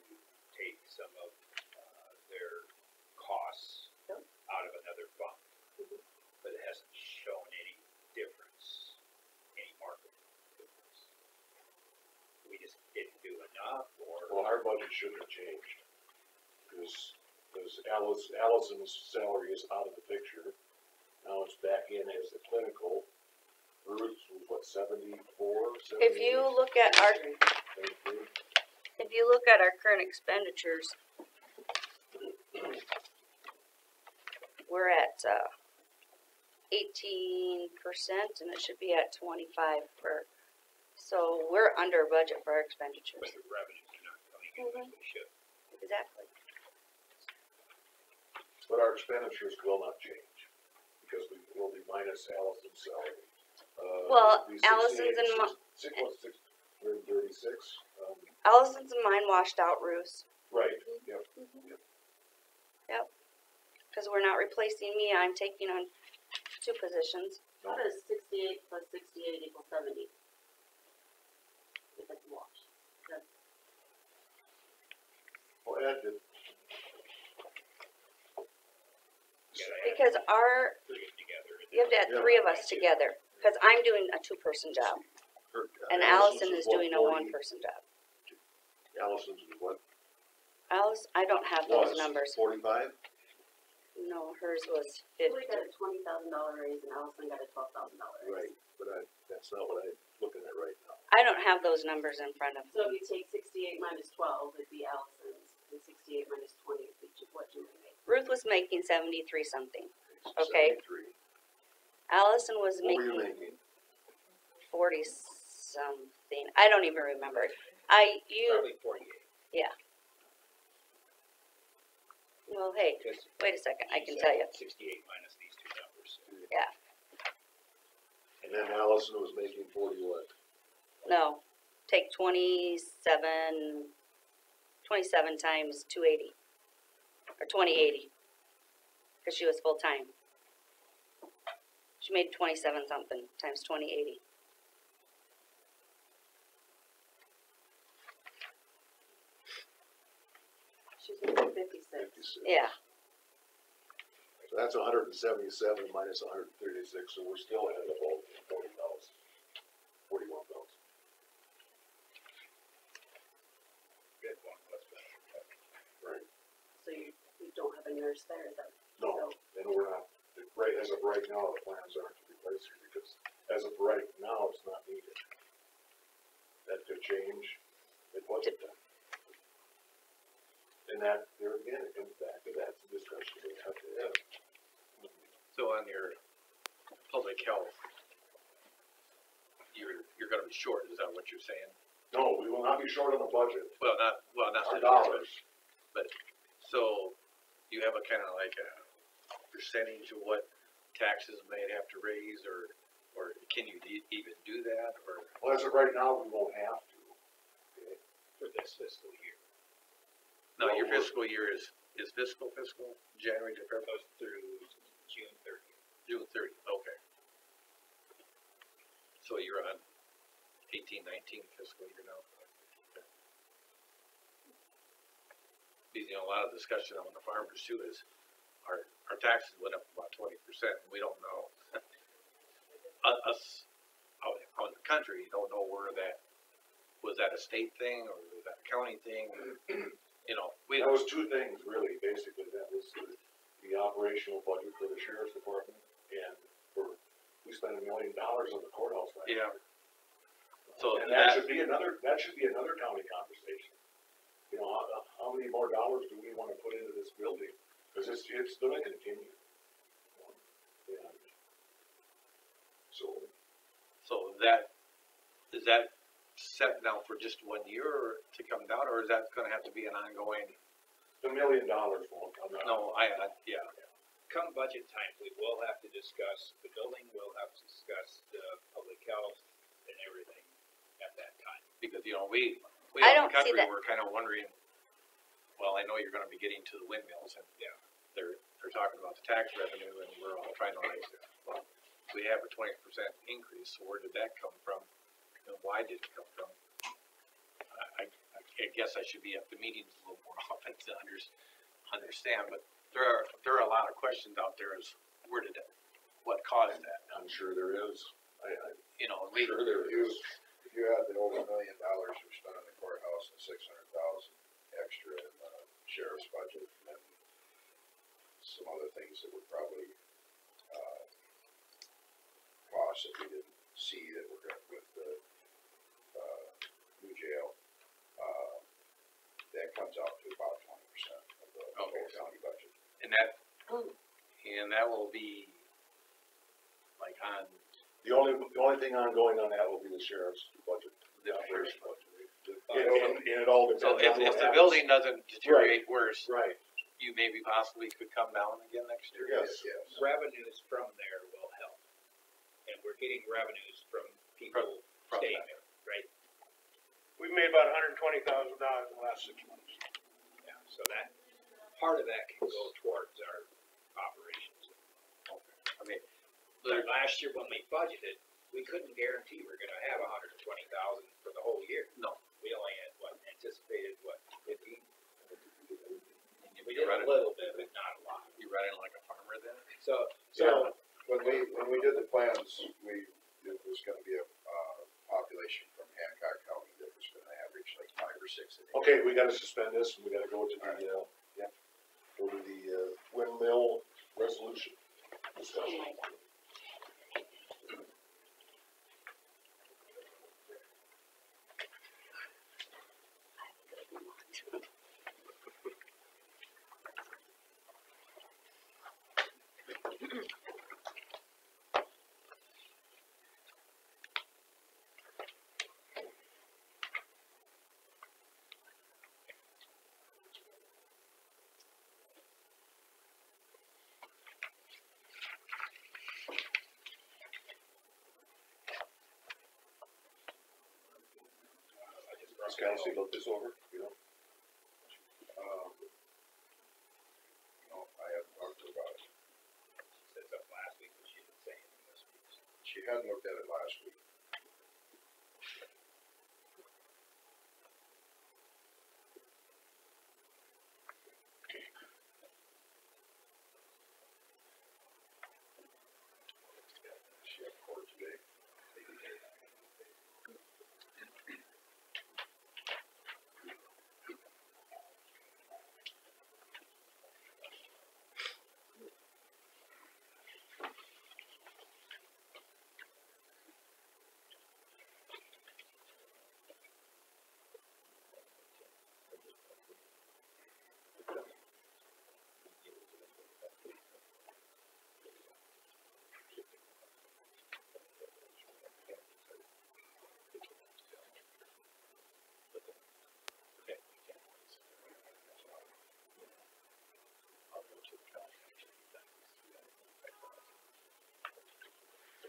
Speaker 1: take some of their costs out of another fund. But it hasn't shown any difference, any market difference. We just didn't do enough, or?
Speaker 3: Well, our budget shouldn't have changed, because Allison's salary is out of the picture. Now it's back in as the clinical. Bruce was what, 74, 78?
Speaker 8: If you look at our,
Speaker 3: 73?
Speaker 8: if you look at our current expenditures, we're at 18%, and it should be at 25 for. So we're under budget for our expenditures.
Speaker 1: But the revenues are not coming in like they should.
Speaker 8: Exactly.
Speaker 3: But our expenditures will not change, because we will be minus Allison's salary.
Speaker 8: Well,
Speaker 3: it'll be
Speaker 8: Allison's and
Speaker 3: 36.
Speaker 8: Allison's and mine washed out, Bruce.
Speaker 3: Right, yep.
Speaker 8: Because we're not replacing me, I'm taking on 2 positions.
Speaker 10: how does 68 plus 68 equal 70? If it's wash.
Speaker 3: Well, Ed did.
Speaker 8: Because our,
Speaker 1: Three together.
Speaker 8: you have to add 3 of us together, because I'm doing a 2-person job, and Allison is doing a 1-person job.
Speaker 3: Allison's is what?
Speaker 8: Alice, I don't have those numbers.
Speaker 3: 45?
Speaker 8: No, hers was
Speaker 10: Julie
Speaker 8: 50.
Speaker 10: got a $20,000 raise and Allison got a $12,000 raise.
Speaker 3: Right, but that's not what I'm looking at right now.
Speaker 8: I don't have those numbers in front of
Speaker 10: So
Speaker 8: me.
Speaker 10: if you take 68 minus 12, it'd be Allison's, and 68 minus 20 would be what Julie made.
Speaker 8: Ruth was making 73 something. Okay.
Speaker 3: 73.
Speaker 8: Allison was
Speaker 3: What were you
Speaker 8: making
Speaker 3: making?
Speaker 8: 40 something. I don't even remember.
Speaker 1: Probably 48.
Speaker 8: Well, hey,
Speaker 1: Because
Speaker 8: wait a second, I can
Speaker 1: she
Speaker 8: tell you.
Speaker 1: said 68 minus these 2 numbers.
Speaker 3: And then Allison was making 40 what?
Speaker 8: No, take 27 times 280. or 2080, because she was full-time. She made 27 something times 2080.
Speaker 10: She's making 56.
Speaker 3: 56.
Speaker 8: Yeah,
Speaker 3: So that's 177 minus 136, so we're still ahead of all 40,000, 41,000.
Speaker 1: Good one, let's go.
Speaker 3: Right.
Speaker 10: So you don't have a nurse there, is that?
Speaker 3: No, and we're not, right, as of right now, the plans aren't to replace her because as of right now, it's not needed. That could change at budget time. And that, there again, it comes back to that discussion we have to have.
Speaker 2: So on your public health, you're gonna be short, is that what you're saying?
Speaker 3: No, we will not be short on the budget.
Speaker 2: Well, not
Speaker 3: Our
Speaker 2: the
Speaker 3: dollars.
Speaker 2: but, so you have a kind of like a percentage of what taxes may have to raise, or can you even do that, or?
Speaker 3: Well, as of right now, we won't have to. Okay.
Speaker 1: For this fiscal year.
Speaker 2: No,
Speaker 3: Well,
Speaker 2: your
Speaker 3: we're-
Speaker 2: fiscal year is fiscal, January to February,
Speaker 1: Goes through June 30th.
Speaker 2: June 30th, okay. So you're on 18-19 fiscal year now. Because, you know, a lot of discussion on the farmers too is our taxes went up about 20%, and we don't know. Us out in the country don't know where was that a state thing or was that a county thing? You know,
Speaker 3: That was two things, really, basically. That was the operational budget for the sheriff's department, and we spent $1 million on the courthouse last year.
Speaker 2: Yeah. So
Speaker 3: And that should be another county conversation. You know, how many more dollars do we wanna put into this building? Cause it's gonna continue. And
Speaker 2: So is that set now for just 1 year to come down, or is that gonna have to be an ongoing?
Speaker 3: the $1 million won't come out.
Speaker 2: No, yeah.
Speaker 1: Come budget time, we will have to discuss the building, we'll have to discuss the public health and everything at that time.
Speaker 2: Because, you know, we
Speaker 8: I
Speaker 2: out in
Speaker 8: don't
Speaker 2: the
Speaker 8: see
Speaker 2: country,
Speaker 8: that.
Speaker 2: we're kind of wondering, well, I know you're gonna be getting to the windmills, and
Speaker 1: Yeah.
Speaker 2: they're talking about the tax revenue, and we're all trying to like, well, we have a 20% increase, so where did that come from? And why did it come from? I guess I should be at the meetings a little more often to understand, but there are a lot of questions out there as what caused that?
Speaker 3: I'm sure there is.
Speaker 2: You know,
Speaker 3: I'm sure there is.
Speaker 4: If you had the over $1 million we spent on the courthouse and 600,000 extra in the sheriff's budget, and some other things that would probably, cost that we didn't see that were going with the, new jail, that comes out to about 20% of the whole county budget.
Speaker 2: and that will be like on
Speaker 3: The only thing ongoing on that will be the sheriff's budget.
Speaker 2: the sheriff's budget.
Speaker 3: And it all depends
Speaker 2: So
Speaker 3: on
Speaker 2: if
Speaker 3: what
Speaker 2: the
Speaker 3: happens.
Speaker 2: building doesn't deteriorate worse,
Speaker 3: Right,
Speaker 2: you maybe possibly could come down again next year?
Speaker 3: yes.
Speaker 4: Yes.
Speaker 1: Revenues from there will help. And we're getting revenues from people
Speaker 2: From
Speaker 1: staying
Speaker 2: that.
Speaker 1: there, right?
Speaker 11: We made about $120,000 in the last 6 months.
Speaker 1: Yeah, so that, part of that can go towards our operations.
Speaker 2: I mean,
Speaker 1: But last year when we budgeted, we couldn't guarantee we're gonna have 120,000 for the whole year.
Speaker 2: no,
Speaker 1: We only had, anticipated, 15? We
Speaker 2: you're
Speaker 1: did a
Speaker 2: running,
Speaker 1: little bit, but not a lot.
Speaker 2: you're running like a farmer then?
Speaker 1: So,
Speaker 4: Yeah, when we did the plans, it was gonna be a, population from Hancock County that was gonna average like 5 or 6 a day.
Speaker 3: Okay, we gotta suspend this, and we gotta go to the windmill resolution discussion. Ms. Kelsey, look this over, you know?
Speaker 4: you hadn't looked at it last week. Sheriff Court today.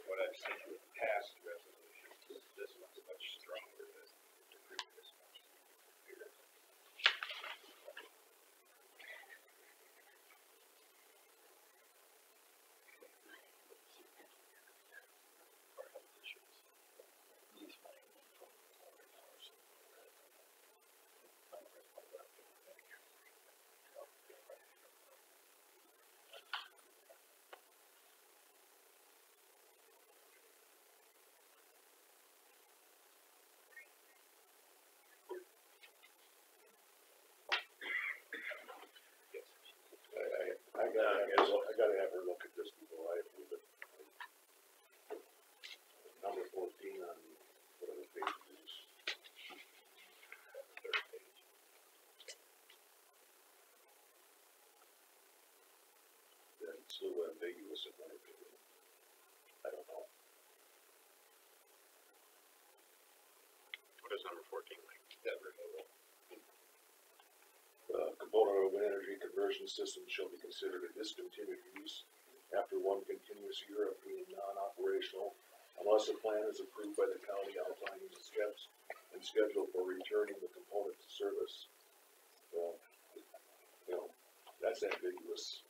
Speaker 1: What I've seen with past resolutions, this one's much stronger than the previous one.
Speaker 3: I gotta have her look at this before I approve it. Number 14 on whatever page it is.
Speaker 1: Third page.
Speaker 3: It's a little ambiguous in my opinion. I don't know.
Speaker 7: What is number 14 like?
Speaker 1: That removal.
Speaker 3: Component of an energy conversion system shall be considered a discontinued use after one continuous year of being non-operational unless a plan is approved by the county outlining the steps and schedule for returning the component to service. Well, you know, that's ambiguous.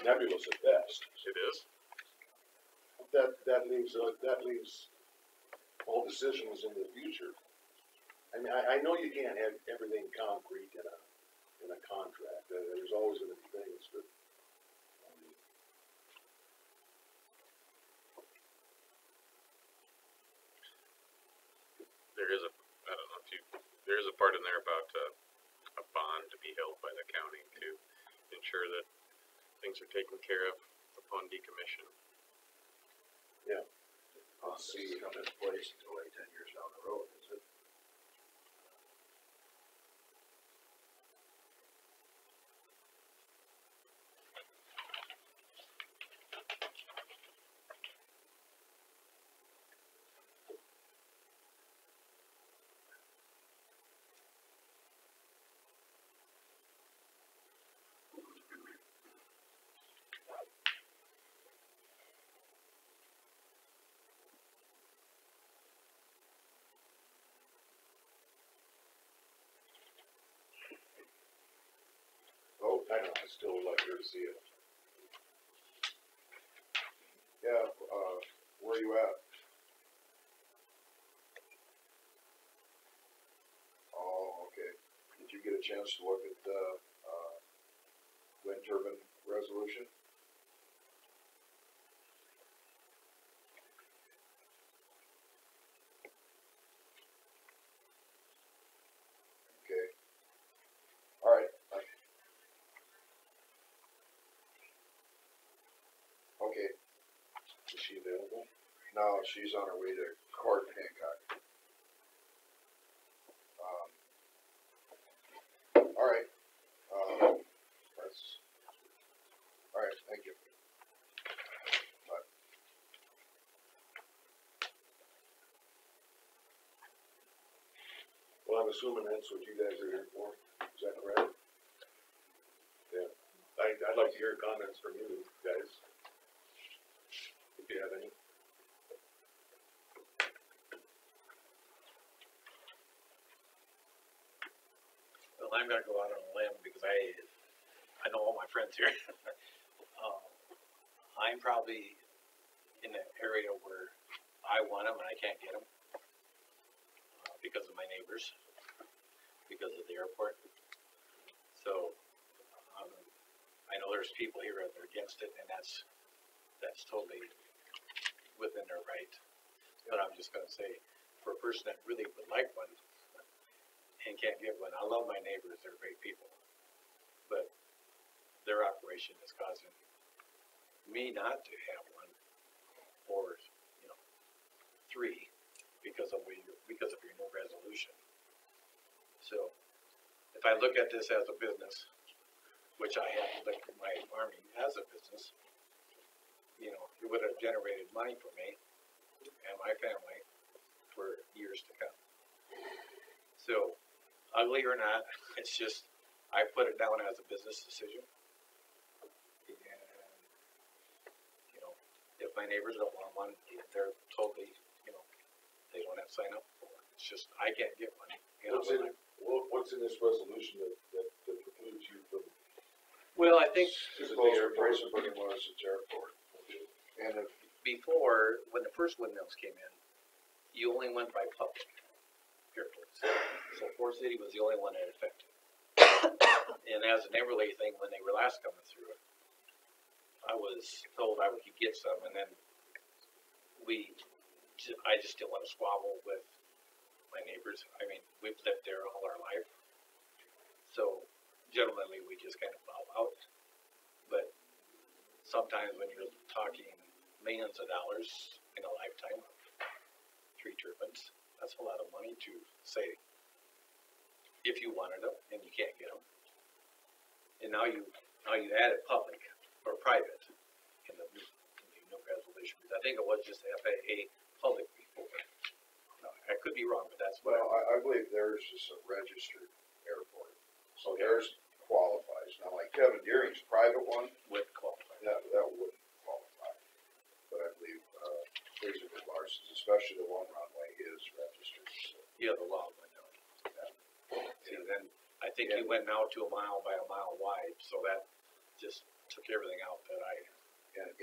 Speaker 3: Nebulous at best.
Speaker 7: It is?
Speaker 3: That leaves all decisions in the future. I mean, I know you can't have everything concrete in a contract. There's always going to be things, but
Speaker 7: There is I don't know if there is a part in there about a bond to be held by the county to ensure that things are taken care of upon decommission.
Speaker 3: yeah.
Speaker 4: I'll see it come into place until like 10 years down the road, is it?
Speaker 3: Oh, I know. I still would like her to see it.
Speaker 4: Yeah, where are you at? Oh, okay. Did you get a chance to look at the, wind turbine resolution? Okay. All right. Okay.
Speaker 3: Is she available?
Speaker 4: No, she's on her way to court in Hancock. All right. That's, all right, thank you. Bye.
Speaker 3: Well, I'm assuming that's what you guys are here for. Is that correct? Yeah. I'd like to hear comments from you guys, if you have any.
Speaker 2: Well, I'm gonna go out on a limb because I know all my friends here. I'm probably in an area where I want them and I can't get them because of my neighbors, because of the airport. So, I know there's people here that are against it, and that's totally within their right. But I'm just gonna say, for a person that really would like one and can't get one, I love my neighbors, they're great people. But their operation is causing me not to have one, or, you know, 3, because of your new resolution. So, if I look at this as a business, which I have to look at my farming as a business, you know, it would have generated money for me and my family for years to come. So, ugly or not, it's just, I put it down as a business decision. And, you know, if my neighbors don't want one, they're totally, you know, they don't have to sign up for it. It's just, I can't get one. You know,
Speaker 3: What's in this resolution that precludes you from?
Speaker 2: well, I think
Speaker 3: Is it the airport, putting one at the airport? And if,
Speaker 2: before, when the first windmills came in, you only went by public airports. So Fort City was the only one that affected. And as a neighborly thing, when they were last coming through, I was told I could get some, and then I just didn't want to squabble with my neighbors. I mean, we've lived there all our life. So generally, we just kind of bow out. But sometimes when you're talking millions of dollars in a lifetime of 3 turbines, that's a lot of money to say if you wanted them and you can't get them. And now you added public or private in the new resolution. Because I think it was just FAA public before. No, I could be wrong, but that's what.
Speaker 4: Well, I believe theirs is a registered airport, so theirs qualifies. Now, like Kevin Deering's private one,
Speaker 2: Would qualify.
Speaker 4: that wouldn't qualify. But I believe, Fraser Larson's, especially the one runway, is registered. So.
Speaker 2: Yeah, the law went down. Yeah. And then I think he went now to a mile by a mile wide, so that just took everything out that I.
Speaker 4: And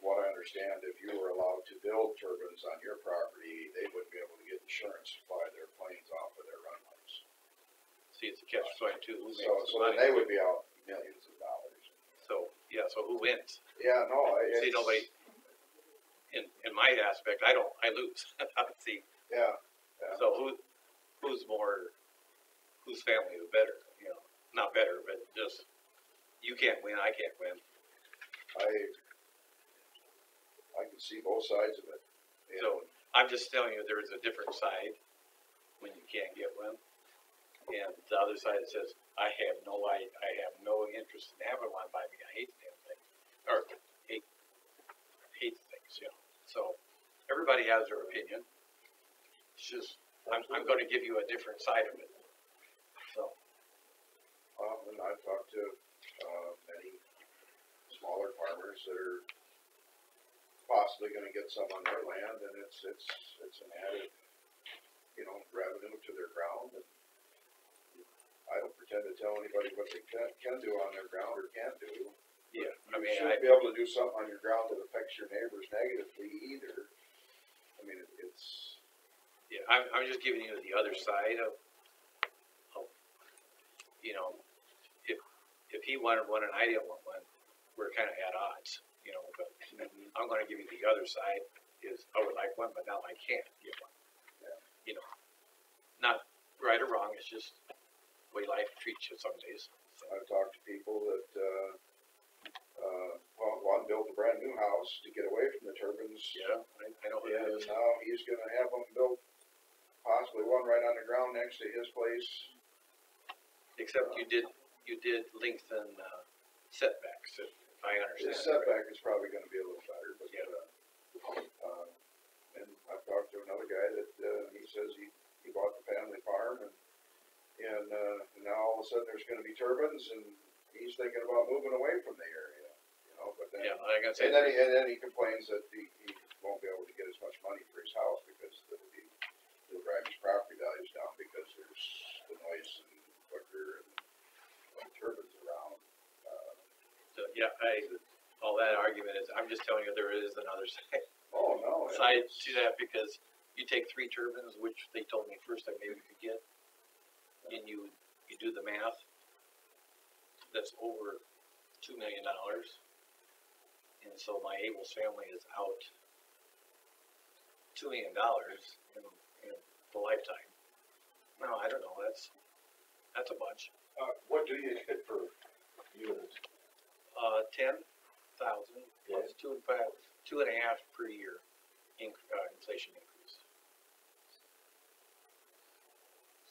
Speaker 4: what I understand, if you were allowed to build turbines on your property, they wouldn't be able to get insurance to fly their planes off of their runways.
Speaker 2: See, it's a catch-22. Who makes
Speaker 4: So
Speaker 2: the money?
Speaker 4: then they would be out millions of dollars.
Speaker 2: So, yeah, so who wins?
Speaker 4: Yeah, no,
Speaker 2: See, nobody, in my aspect, I lose. See,
Speaker 4: yeah.
Speaker 2: so who's family is better, you know, not better, but just, you can't win, I can't win.
Speaker 4: I can see both sides of it.
Speaker 2: So, I'm just telling you, there is a different side when you can't get one. And the other side says, I have no interest in having one by me, I hate the damn thing, or hate things, you know. So, everybody has their opinion. It's just, I'm gonna give you a different side of it. So.
Speaker 4: And I've talked to, many smaller farmers that are possibly gonna get some on their land, and it's an added, you know, revenue to their ground. And I don't pretend to tell anybody what they can do on their ground or can't do.
Speaker 2: Yeah, I
Speaker 4: You
Speaker 2: mean,
Speaker 4: shouldn't be able to do something on your ground that affects your neighbors negatively either. I mean, it's.
Speaker 2: Yeah, I'm just giving you the other side of, you know, if he wanted one and I didn't want one, we're kind of at odds, you know, but I'm gonna give you the other side is I would like one, but now I can't get one.
Speaker 4: Yeah.
Speaker 2: You know, not right or wrong, it's just the way life treats you some days. So.
Speaker 4: I've talked to people that, one built a brand new house to get away from the turbines.
Speaker 2: Yeah, I know who that
Speaker 4: And
Speaker 2: is.
Speaker 4: now he's gonna have them built, possibly one right on the ground next to his place.
Speaker 2: Except you did lengthen setbacks, if I understand.
Speaker 4: His setback is probably gonna be a little better, but,
Speaker 2: Yeah.
Speaker 4: And I've talked to another guy that, he says he bought the family farm and now all of a sudden there's gonna be turbines and he's thinking about moving away from the area, you know, but then.
Speaker 2: Yeah, like I said.
Speaker 4: And then he complains that he won't be able to get as much money for his house because he'll drive his property values down because there's the noise and quicker and turbines around.
Speaker 2: So, yeah, all that argument is, I'm just telling you, there is another
Speaker 3: Oh, no.
Speaker 2: side to that, because you take 3 turbines, which they told me first time maybe we could get, and you do the math, that's over $2 million. And so my Abel's family is out $2 million in the lifetime. No, I don't know, that's a bunch.
Speaker 3: What do you get per unit?
Speaker 2: 10,000 plus 2.5 per year inflation increase.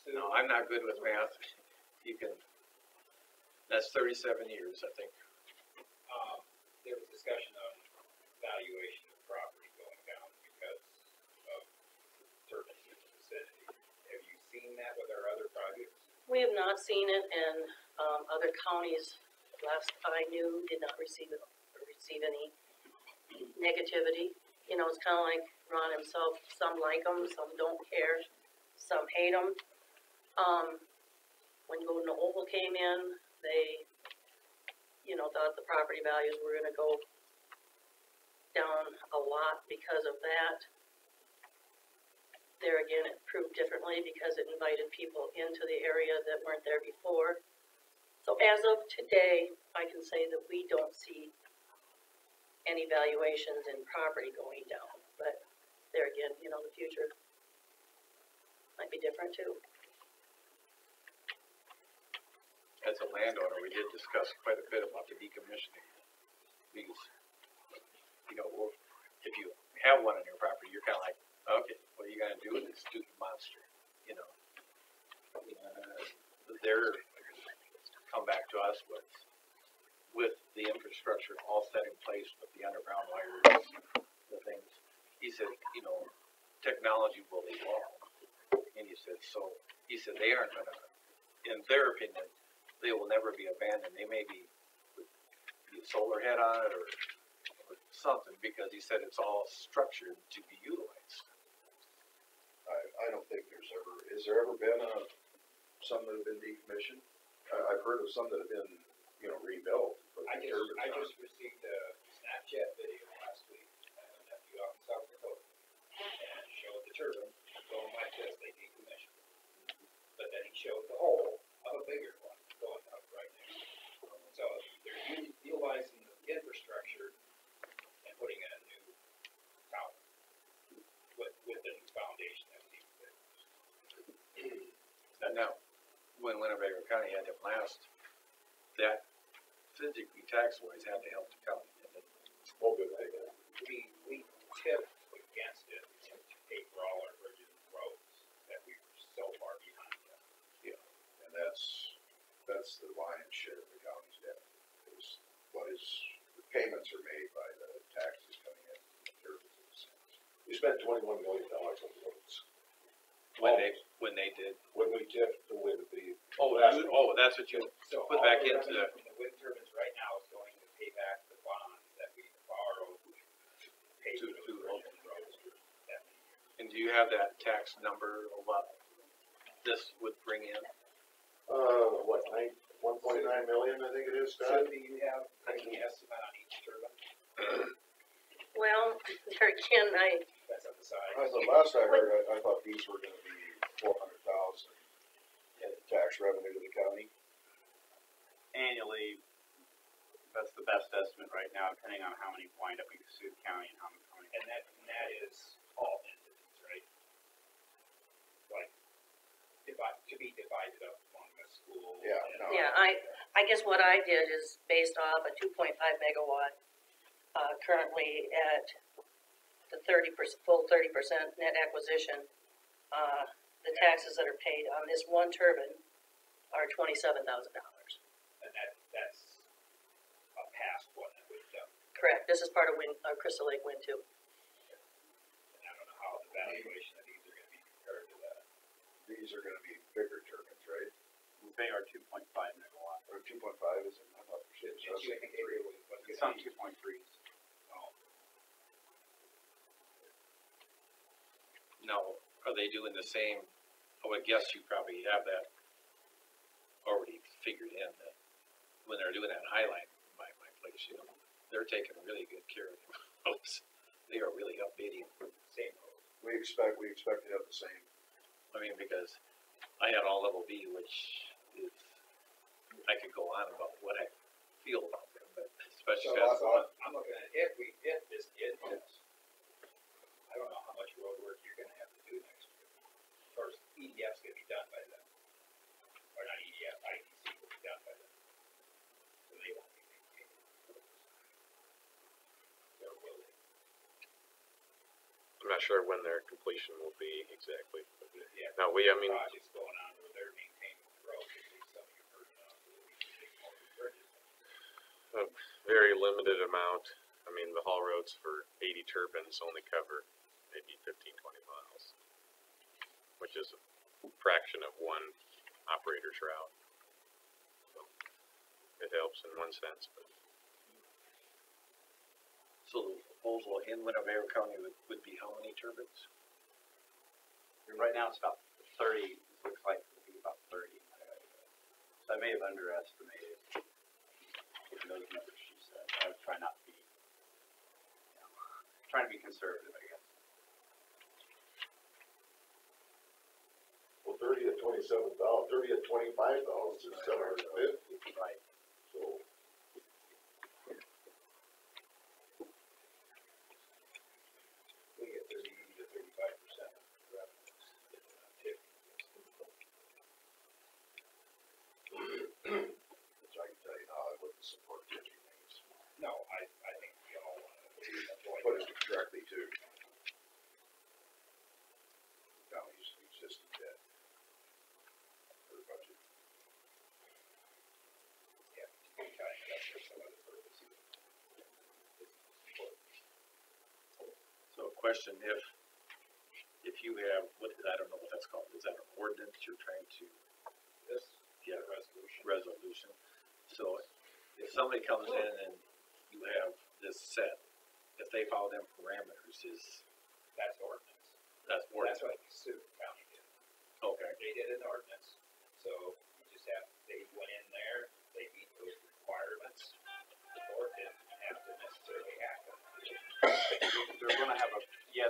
Speaker 1: So,
Speaker 2: No, I'm not good with math. You can, that's 37 years, I think.
Speaker 1: there was discussion on valuation of property going down because of turbines in the vicinity. Have you seen that with our other projects?
Speaker 10: We have not seen it, and, other counties, last I knew, did not receive any negativity. You know, it's kinda like Ron himself, some like them, some don't care, some hate them. When Golden Oval came in, they, you know, thought the property values were gonna go down a lot because of that. There again, it proved differently because it invited people into the area that weren't there before. So as of today, I can say that we don't see any valuations in property going down, but there again, you know, the future might be different too.
Speaker 2: As a landowner, we did discuss quite a bit about the decommissioning. Because, you know, well, if you have one on your property, you're kinda like, okay, what are you gonna do with this stupid monster, you know? They're come back to us with the infrastructure all set in place with the underground wires, the things. He said, you know, technology will evolve. And he said, they aren't gonna, in their opinion, they will never be abandoned. They may be a solar head on it or something, because he said it's all structured to be utilized.
Speaker 4: I don't think has there ever been some that have been decommissioned? I've heard of some that have been, you know, rebuilt.
Speaker 1: I just received a Snapchat video last week, I have a nephew out in South Dakota, and showed the turbine going like this, they decommissioned. But then he showed the hole of a bigger one going up right there. So they're utilizing the infrastructure and putting in a new tower with the new foundation that we did.
Speaker 2: And now, when Winnebago County had them last, that physically tax-wise had to help the county, didn't it?
Speaker 3: Oh, good thing.
Speaker 1: We tipped against it to pay for all our bridges and roads that we were so far behind them.
Speaker 4: Yeah, and that's the lion's share of the county's debt. The payments are made by the taxes coming in from the turbines.
Speaker 3: We spent $21 million on roads.
Speaker 2: When they did.
Speaker 3: When we tipped the
Speaker 2: That's what you
Speaker 1: So
Speaker 2: put
Speaker 1: all
Speaker 2: back
Speaker 1: the
Speaker 2: into
Speaker 1: revenue from the wind turbines right now is going to pay back the bonds that we borrowed, pay for the bridges and roads for that many years.
Speaker 2: And do you have that tax number of what this would bring in?
Speaker 3: 1.9 million, I think it is,
Speaker 1: So
Speaker 3: Scott?
Speaker 1: do you have any estimate on each turbine?
Speaker 10: Well, there again,
Speaker 1: That's on the side.
Speaker 4: The last I heard, I thought these were gonna be 400,000 in tax revenue to the county.
Speaker 12: Annually, that's the best estimate right now, depending on how many wind up in Cassuth County and how many.
Speaker 1: And that is all entities, right? Like, to be divided up among the school.
Speaker 4: Yeah,
Speaker 1: and-
Speaker 4: no.
Speaker 10: yeah, I guess what I did is based off a 2.5 megawatt, currently at the full 30% net acquisition. The taxes that are paid on this one turbine are $27,000.
Speaker 1: And that's a past one that we've done.
Speaker 10: Correct, this is part of Crystal Lake Wind 2.
Speaker 1: And I don't know how the valuation of these are gonna be compared to that.
Speaker 4: These are gonna be bigger turbines, right?
Speaker 12: They are 2.5 megawatt.
Speaker 4: Or 2.5, is it? I thought you said
Speaker 1: Did you indicate what was
Speaker 12: It's
Speaker 1: gonna
Speaker 12: on
Speaker 1: be?
Speaker 12: 2.3s.
Speaker 1: Oh,
Speaker 2: No, are they doing the same? I would guess you probably have that already figured in, that when they're doing that highlight by my place, you know. they're taking really good care of their roads. They are really updating
Speaker 1: Same road.
Speaker 4: We expect to have the same.
Speaker 2: I mean, because I had all level B, which is, I could go on about what I feel about them, but especially
Speaker 1: So
Speaker 2: as
Speaker 1: I'm looking at, if this did this, I don't know how much road work you're gonna have to do next year. Of course, EDF's gonna be done by then. Or not EDF, ITC will be done by then. So they won't be maintaining. Or will they?
Speaker 7: I'm not sure when their completion will be exactly.
Speaker 1: Yeah.
Speaker 7: No, I mean,
Speaker 1: Projects going on where they're maintaining the road, at least some of your personnel, so that we can take more of the bridges.
Speaker 7: a very limited amount. I mean, the haul roads for 80 turbines only cover maybe 15, 20 miles, which is a fraction of one operator's route. So it helps in one sense, but.
Speaker 2: so the proposal in Winnebago County would be how many turbines?
Speaker 12: Right now, it's about 30, looks like it'll be about 30. So I may have underestimated those numbers she said. I would try not to be, trying to be conservative, I guess.
Speaker 3: Well, 30 at 27,000, 30 at 25,000 is 750.
Speaker 12: Right.
Speaker 3: So.
Speaker 1: We get 30 to 35% revenues.
Speaker 4: Which I can tell you now, I wouldn't support 50 things.
Speaker 1: No, I think we all want to avoid
Speaker 4: Put it
Speaker 1: that.
Speaker 4: directly to county's existing debt. For the budget.
Speaker 1: Yeah, you can tie it up for some other purpose.
Speaker 2: So question, if you have, I don't know what that's called, is that an ordinance you're trying to
Speaker 1: This,
Speaker 2: get
Speaker 1: resolution.
Speaker 2: resolution? So if somebody comes in and you have this set, if they follow them parameters,
Speaker 1: That's ordinance.
Speaker 2: that's
Speaker 1: That's
Speaker 2: ordinance?
Speaker 1: what Sioux County did.
Speaker 2: Okay,
Speaker 1: They did an ordinance, so you just have, they went in there, they meet those requirements. The board didn't have to necessarily act on it.
Speaker 12: They're gonna have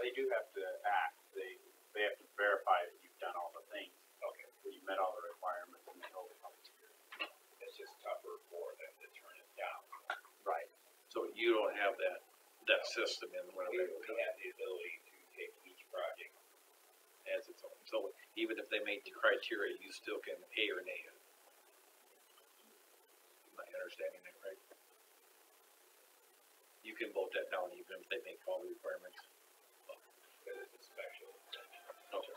Speaker 12: they do have to act. They have to verify that you've done all the things.
Speaker 1: Okay,
Speaker 12: That you've met all the requirements and they hold the public hearing.
Speaker 1: it's just tougher for them to turn it down.
Speaker 12: Right.
Speaker 2: so you don't have that system in
Speaker 1: We
Speaker 2: Winnebago
Speaker 1: have
Speaker 2: County
Speaker 1: the ability to take each project.
Speaker 2: as its own, so even if they meet the criteria, you still can A or nay it. Am I understanding that right? You can vote that down even if they make all the requirements.
Speaker 1: Because it's a special.
Speaker 2: Okay.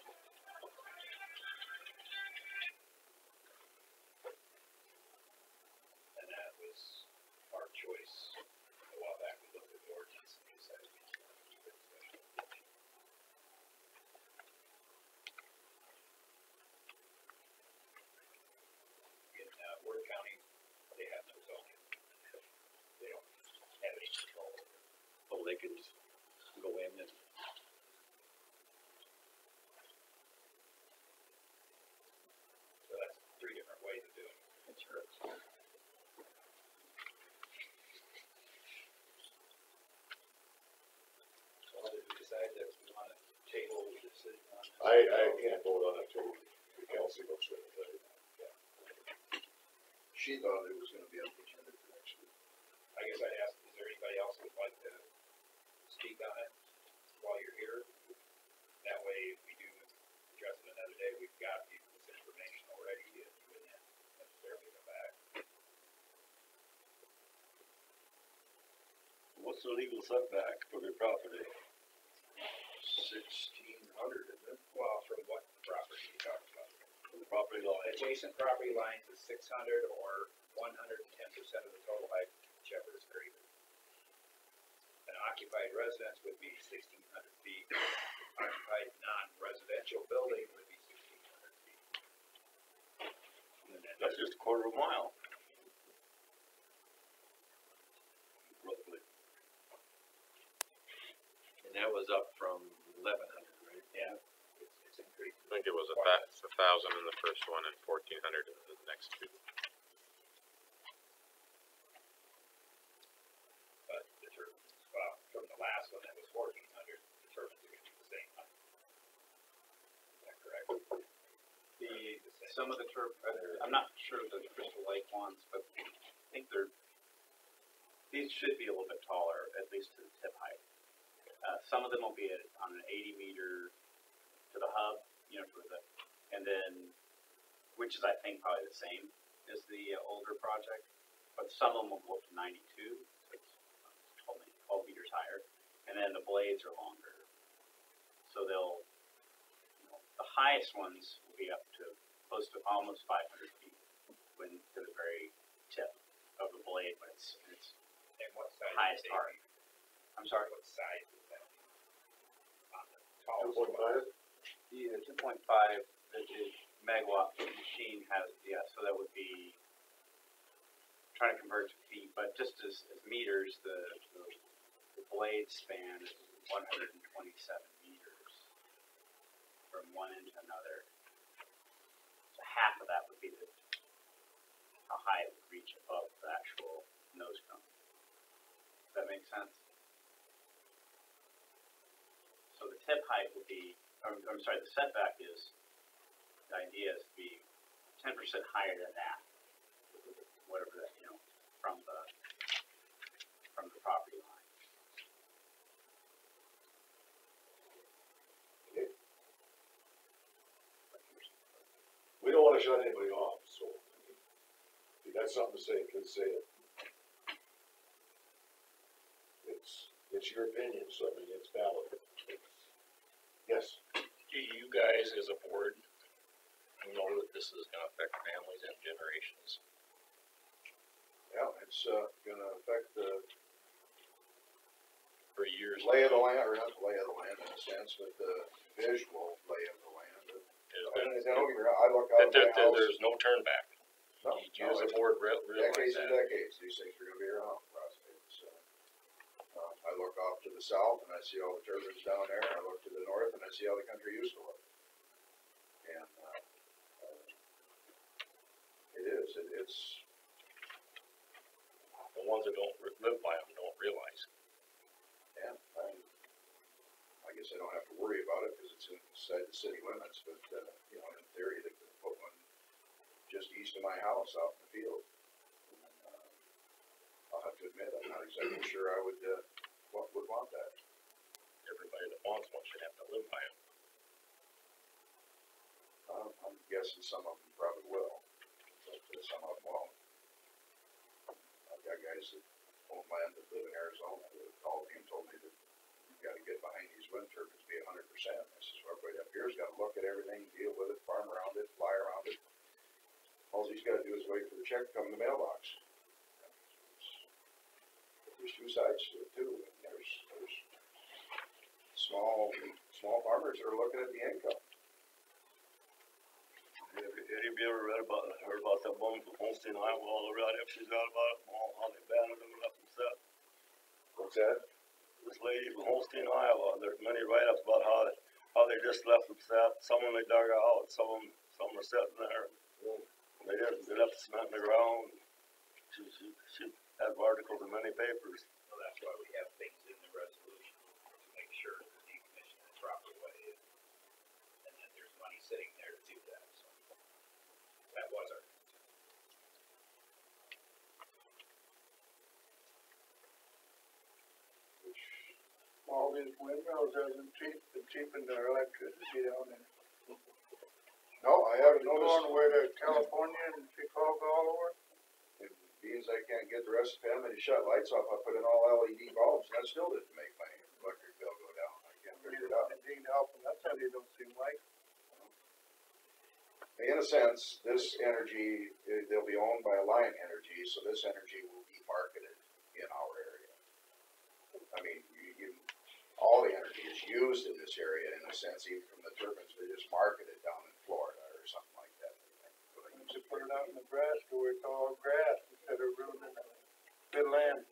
Speaker 1: And that was our choice. A while back, we looked at the ordinance and decided we want to keep it special. In Ward County, they have no zoning. They don't have any control over it.
Speaker 2: Oh, they can just go in and,
Speaker 1: So that's three different ways of doing it.
Speaker 2: sure.
Speaker 1: So how did we decide that we want to table the decision on this?
Speaker 3: I can't vote on it till the council goes through it.
Speaker 4: She thought it was gonna be on the agenda for next week.
Speaker 1: I guess I'd ask, is there anybody else who would like to speak on it while you're here? That way, if we do address it another day, we've got this information already, and you wouldn't have to necessarily go back.
Speaker 2: What's the legal setback for their property?
Speaker 4: 1,600, isn't it?
Speaker 1: Well, from what property you talking about?
Speaker 2: From the property line?
Speaker 1: Adjacent property lines is 600 or 110% of the total height, whichever is greater. An occupied residence would be 1,600 feet. Occupied non-residential building would be 1,600 feet. And then
Speaker 2: That's just a quarter of a mile. Roughly. And that was up from 1,100, right?
Speaker 1: Yeah, it's increased.
Speaker 7: I think it was 1,000 in the first one and 1,400 in the next two.
Speaker 1: But
Speaker 12: some of the I'm not sure of the Crystal Lake ones, but I think these should be a little bit taller, at least to the tip height. Some of them will be on an 80 meter to the hub, you know, and then, which is I think probably the same as the older project, but some of them will go up to 92, so it's 12 meters higher, and then the blades are longer. So they'll, you know, the highest ones will be up to close to almost 500 feet when to the very tip of the blade, but it's
Speaker 1: And what size?
Speaker 12: highest part. I'm sorry.
Speaker 1: What size is that? On the
Speaker 3: Two
Speaker 1: tallest
Speaker 3: point
Speaker 1: one?
Speaker 3: five?
Speaker 12: The 2.5 megawatt machine has, yeah, so that would be, trying to convert to feet, but just as meters, the blade span is 127 meters from one end to another. So half of that would be how high it would reach above the actual nose cone. Does that make sense? So the tip height would be, I'm sorry, the setback is, the idea is to be 10% higher than that, whatever that, you know, from the property line.
Speaker 3: Okay. We don't wanna shut anybody off, so, if you got something to say, please say it. It's your opinion, so I mean, it's valid. Yes?
Speaker 2: Do you guys as a board know that this is gonna affect families and generations?
Speaker 4: Yeah, it's, gonna affect the
Speaker 2: For years?
Speaker 4: lay of the land, or not the lay of the land in a sense, but the visual lay of the land. And don't get me wrong, I look out at my house.
Speaker 2: There's no turn back.
Speaker 4: No,
Speaker 2: You as a board realize
Speaker 4: decades and
Speaker 2: that.
Speaker 4: decades, these things are gonna be around for us. I look off to the south and I see all the turbines down there, I look to the north and I see how the country used to look. And, it's,
Speaker 2: The ones that don't live by them don't realize.
Speaker 4: yeah, I guess I don't have to worry about it because it's inside the city limits, but, you know, in theory, they could put one just east of my house out in the field. And, I'll have to admit, I'm not exactly sure I would want that.
Speaker 2: Everybody that wants one should have to live by them.
Speaker 4: I'm guessing some of them probably will, but some of them won't. I've got guys that own land that live in Arizona that called me and told me that you've got to get behind these wind turbines, be 100%. I says, well, everybody up here's got to look at everything, deal with it, farm around it, fly around it. All he's got to do is wait for the check to come in the mailbox. There's two sides to it too. And there's small farmers that are looking at the income.
Speaker 2: Have you ever heard about that one from Holstein, Iowa, all the write-ups she's got about it, how they abandoned them and left them set?
Speaker 3: What's that?
Speaker 2: This lady from Holstein, Iowa, there's many write-ups about how they just left them set, some of them they dug out, some were sitting there. They left the cement in the ground. She had articles in many papers.
Speaker 1: Well, that's why we have things in the resolution to make sure the decommission the proper way and that there's money sitting there to do that, so. That was our concern.
Speaker 11: All these windmills hasn't cheapened their electricity down there.
Speaker 4: No, I haven't
Speaker 11: Going
Speaker 4: noticed.
Speaker 11: away to California and Chicago all over.
Speaker 4: It means I can't get the rest of the family to shut lights off. I put in all LED bulbs, and that still didn't make my electric bill go down. I can't figure it out.
Speaker 11: It ain't helping, that's how they don't seem like.
Speaker 4: In a sense, this energy, they'll be owned by Alliant Energy, so this energy will be marketed in our area. I mean, all the energy is used in this area in a sense, even from the turbines, they just market it down in Florida or something like that.
Speaker 11: To put it out in Nebraska where it's all grass instead of ruining good land.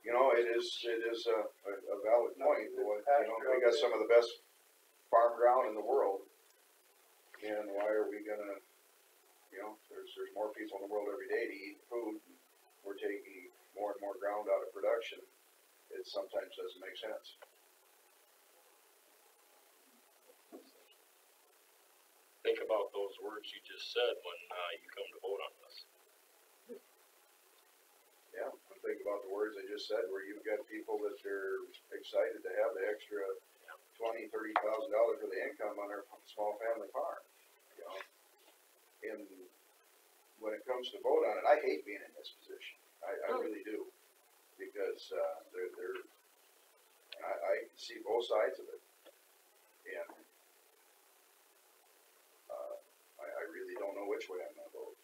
Speaker 4: You know, it is a valid point. You know, we got some of the best farm ground in the world. And why are we gonna, you know, there's more people in the world every day to eat food. We're taking more and more ground out of production. It sometimes doesn't make sense.
Speaker 2: Think
Speaker 7: about those words you just said when, you come to vote on this.
Speaker 4: Yeah, I'm thinking about the words I just said, where you've got people that are excited to have the extra $20,000-$30,000 for the income on their small family farm, you know? And when it comes to vote on it, I hate being in this position. I really do. Because, I can see both sides of it. And, I really don't know which way I'm gonna vote.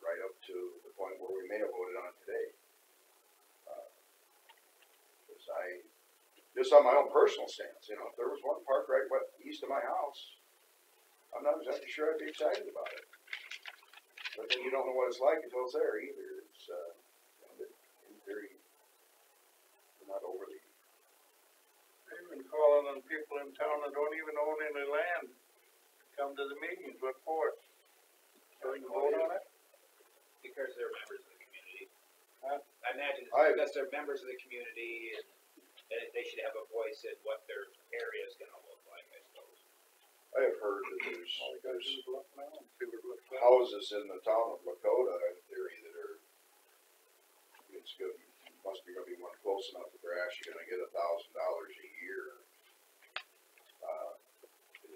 Speaker 4: Right up to the point where we may have voted on it today. Cause just on my own personal stance, you know, if there was one park right east of my house, I'm not exactly sure I'd be excited about it. But then you don't know what it's like until it's there either. It's, in theory, not overly.
Speaker 11: They've been calling on people in town that don't even own any land, come to the meetings, what for? So you can vote on it?
Speaker 2: Because they're members of the community.
Speaker 11: Huh?
Speaker 2: I imagine it's because they're members of the community and they should have a voice in what their area is gonna look like, I suppose.
Speaker 4: I have heard that there's
Speaker 11: All you gotta do is look now and see what it looks like.
Speaker 4: houses in the town of Lakota, in theory, that are, it's good, must be gonna be one close enough that they're actually gonna get $1,000 a year.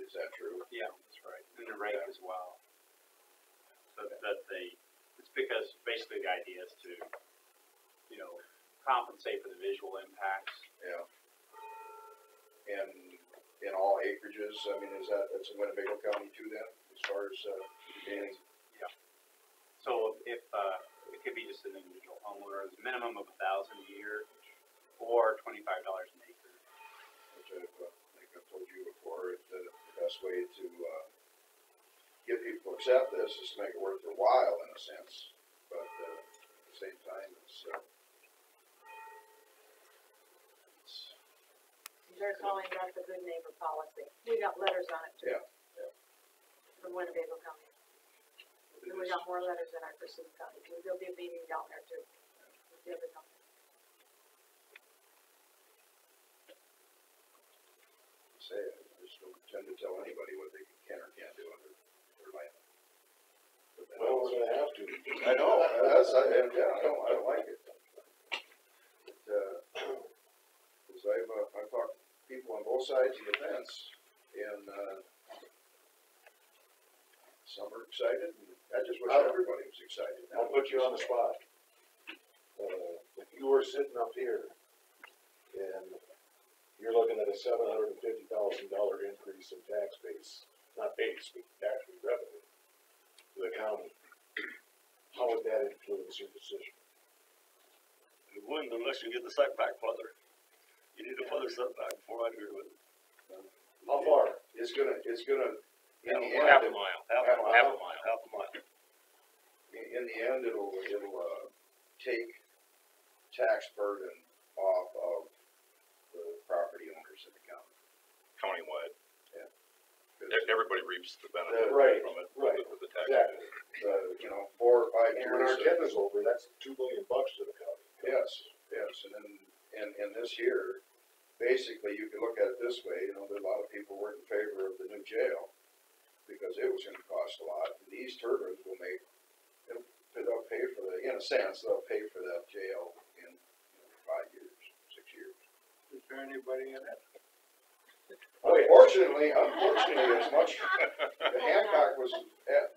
Speaker 4: Is that true?
Speaker 12: Yeah, that's right. And the rate as well. So that it's because basically the idea is to, you know, compensate for the visual impacts.
Speaker 4: Yeah. And in all acreages, I mean, that's in Winnebago County too then, as far as, being?
Speaker 12: Yeah. So if, it could be just an individual homeowner, there's a minimum of 1,000 a year or $25 an acre.
Speaker 4: Which I think I've told you before, the best way to, get people to accept this is to make it worth their while in a sense, but, at the same time,
Speaker 5: They're calling that the good neighbor policy. We got letters on it too.
Speaker 4: Yeah.
Speaker 5: From Winnebago County. And we got more letters in our Pursuit County too. There'll be a meeting down there too. With the other county.
Speaker 4: say, I just don't tend to tell anybody what they can or can't do under their land.
Speaker 3: Well, we're gonna have to.
Speaker 4: I know, I don't like it. Cause I've talked to people on both sides of the fence, and, some are excited, and I just wish everybody was excited.
Speaker 3: I'll put you on the spot. If you were sitting up here, and you're looking at a $750,000 increase in tax base, not base, but actually revenue, to the county, how would that influence your decision?
Speaker 7: It wouldn't unless you get the setback further. You need a further setback before I agree with it.
Speaker 3: How far?
Speaker 4: It's gonna, in the end,
Speaker 7: Half a mile.
Speaker 4: in the end, it'll take tax burden off of the property owners in the county.
Speaker 7: Countywide.
Speaker 4: Yeah.
Speaker 7: Everybody reaps the benefit
Speaker 3: Right,
Speaker 7: from it.
Speaker 3: right,
Speaker 7: With the tax.
Speaker 3: exactly.
Speaker 4: 4 or 5
Speaker 3: And
Speaker 4: years.
Speaker 3: when our TIF is over, that's $2 million to the county.
Speaker 4: Yes, and then, and this year, basically, you can look at it this way, there are a lot of people were in favor of the new jail, because it was gonna cost a lot, and these turbines will they'll pay for in a sense, they'll pay for that jail in 5 years, 6 years.
Speaker 11: Is there anybody in it?
Speaker 4: Unfortunately, as much, the Hancock was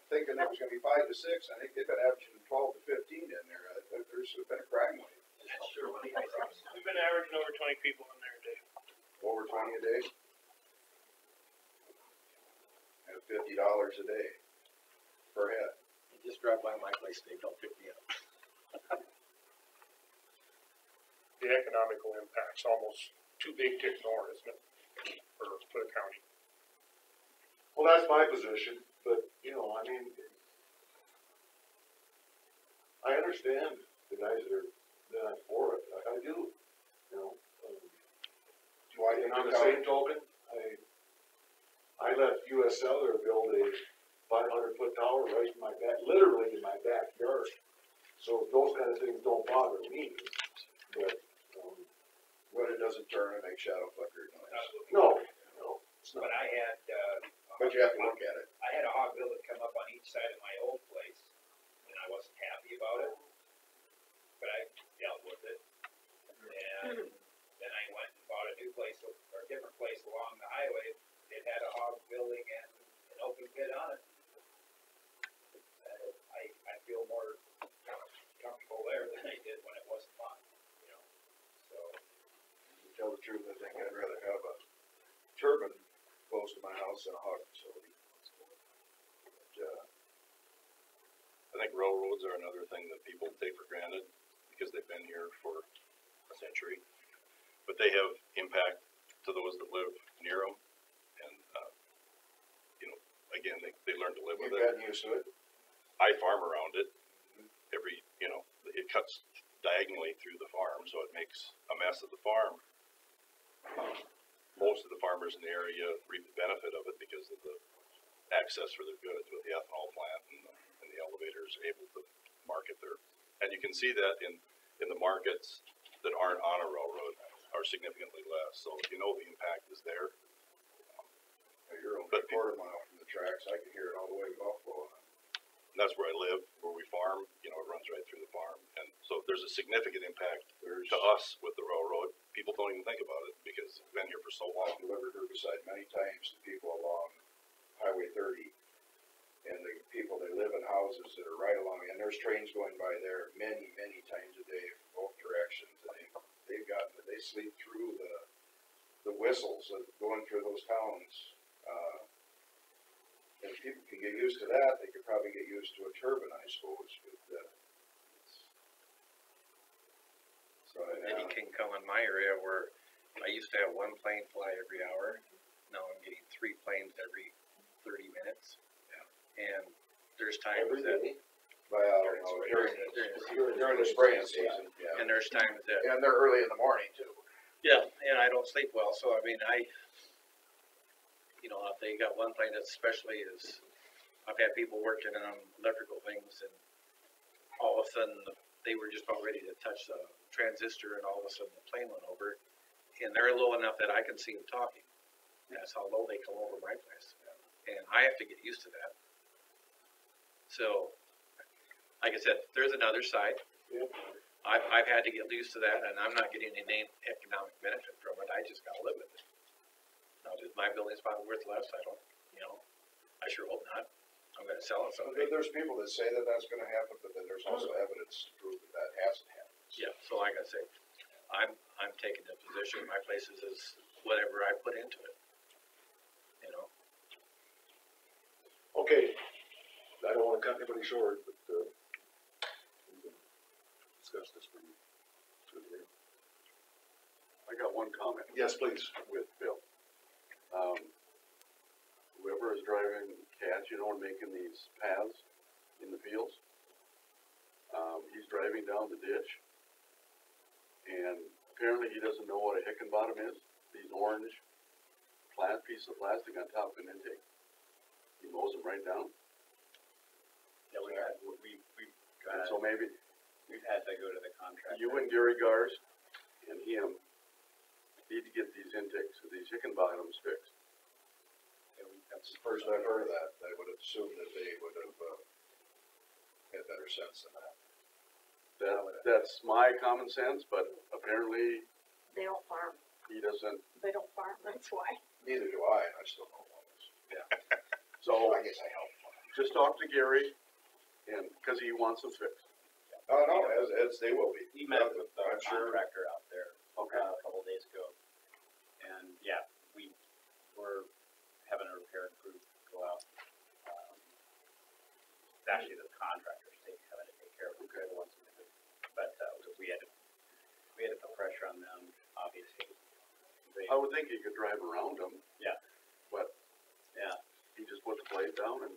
Speaker 4: thinking it was gonna be 5 to 6, I think they've been averaging 12 to 15 in there, there's been a crime rate.
Speaker 2: We've been averaging over 20 people in there a day.
Speaker 4: Over 20 a day. At $50 a day per head.
Speaker 2: You just drive by my place, Dave, don't pick me up.
Speaker 13: The economical impact's almost too big to ignore, isn't it, for the county?
Speaker 3: Well, that's my position, but, I mean, I understand the guys that are not for it, I do, And on the same token, I let US Cellular build a 500-foot tower right in my literally in my backyard. So those kind of things don't bother me, but,
Speaker 4: When it doesn't turn and make shadow flicker noise.
Speaker 3: no, it's not.
Speaker 2: But I had,
Speaker 4: But you have to look at it.
Speaker 2: I had a hog
Speaker 3: think railroads are another thing that people take for granted because they've been here for a century. But they have impact to those that live near them. And, you know, again, they learn to live with
Speaker 4: You've
Speaker 3: it.
Speaker 4: gotten used to it.
Speaker 3: I farm around it. Every, you know, it cuts diagonally through the farm, so it makes a mess of the farm. Most of the farmers in the area reap the benefit of it because of the access for their goods with the ethanol plant and the elevators able to market their, and you can see that in the markets that aren't on a railroad are significantly less, so you know the impact is there.
Speaker 4: You're only a quarter mile from the tracks, I can hear it all the way to Buffalo.
Speaker 3: And that's where I live, where we farm, you know, it runs right through the farm, and so there's a significant impact to us with the railroad. People don't even think about it because it's been here for so long.
Speaker 4: I've delivered herbicide many times to people along Highway 30, and the people, they live in houses that are right along, and there's trains going by there many, many times a day from both directions, and they sleep through the whistles of going through those towns. And if people can get used to that, they could probably get used to a turbine, I suppose, but, so,
Speaker 2: Maybe can come in my area where I used to have one plane fly every hour. Now I'm getting 3 planes every 30 minutes. And there's times that.
Speaker 4: Well, during the spraying season, yeah.
Speaker 2: And there's times that.
Speaker 4: And they're early in the morning too.
Speaker 2: Yeah, and I don't sleep well, so I mean, you know, if they got one plane that especially is, I've had people working on electrical things and all of a sudden they were just about ready to touch the transistor and all of a sudden the plane went over and they're low enough that I can see them talking. That's how low they come over my place. And I have to get used to that. So, like I said, there's another side. I've had to get used to that and I'm not getting any economic benefit from it. I just gotta live with it. Now, is my building spot worth less? I don't, you know, I sure hope not. I'm gonna sell it someday.
Speaker 4: There's people that say that that's gonna happen, but then there's also evidence to prove that that hasn't happened.
Speaker 2: Yeah, so like I say, I'm taking the position, my place is whatever I put into it, you know?
Speaker 3: Okay, I don't wanna cut anybody short, but, we can discuss this for here.
Speaker 14: I got one comment.
Speaker 3: Yes, please.
Speaker 14: With Bill. Whoever is driving cats, you know, and making these paths in the fields, he's driving down the ditch, and apparently he doesn't know what a Hickenbottom is, these orange piece of plastic on top of an intake. He mows them right down.
Speaker 12: Yeah, we've
Speaker 14: And so maybe
Speaker 12: we've had to go to the contractor.
Speaker 14: you and Gary Gars and him need to get these intakes of these Hickenbottoms fixed.
Speaker 4: That's the first I've heard of that. I would have assumed that they would have, had better sense than that.
Speaker 14: That's my common sense, but apparently
Speaker 5: They don't farm,
Speaker 14: he doesn't.
Speaker 5: they don't farm, that's why.
Speaker 4: Neither do I still know one is.
Speaker 14: Yeah. So
Speaker 4: I guess I help.
Speaker 14: just talk to Gary, and because he wants them fixed.
Speaker 4: Oh, no, as they will be.
Speaker 12: We met with our
Speaker 4: I'm sure.
Speaker 12: contractor out there
Speaker 14: Okay.
Speaker 12: a couple days ago. And yeah, we were having a repair crew go out. Actually, the contractors having to take care of it. Okay. Once a minute. But we had to put pressure on them, obviously.
Speaker 14: I would think he could drive around them.
Speaker 12: Yeah.
Speaker 14: But
Speaker 12: yeah,
Speaker 14: he just put the blade down and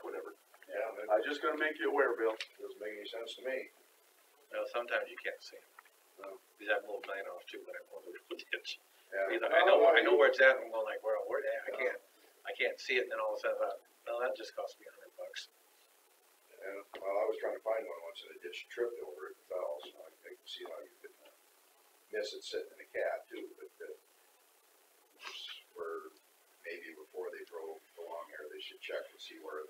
Speaker 14: whatever.
Speaker 4: Yeah,
Speaker 14: I'm just gonna make you aware, Bill.
Speaker 4: Doesn't make any sense to me.
Speaker 2: You know, sometimes you can't see them. Because that little nine off too, when I go to the ditch.
Speaker 4: Yeah.
Speaker 2: I know where it's at, and I'm going like, well, where the heck? I can't see it, and then all of a sudden, I thought, well, that just cost me $100.
Speaker 4: Yeah, well, I was trying to find one once and it just tripped over it and fell, so I can see how you could miss it sitting in a cab too, but, where maybe before they drove along there, they should check and see where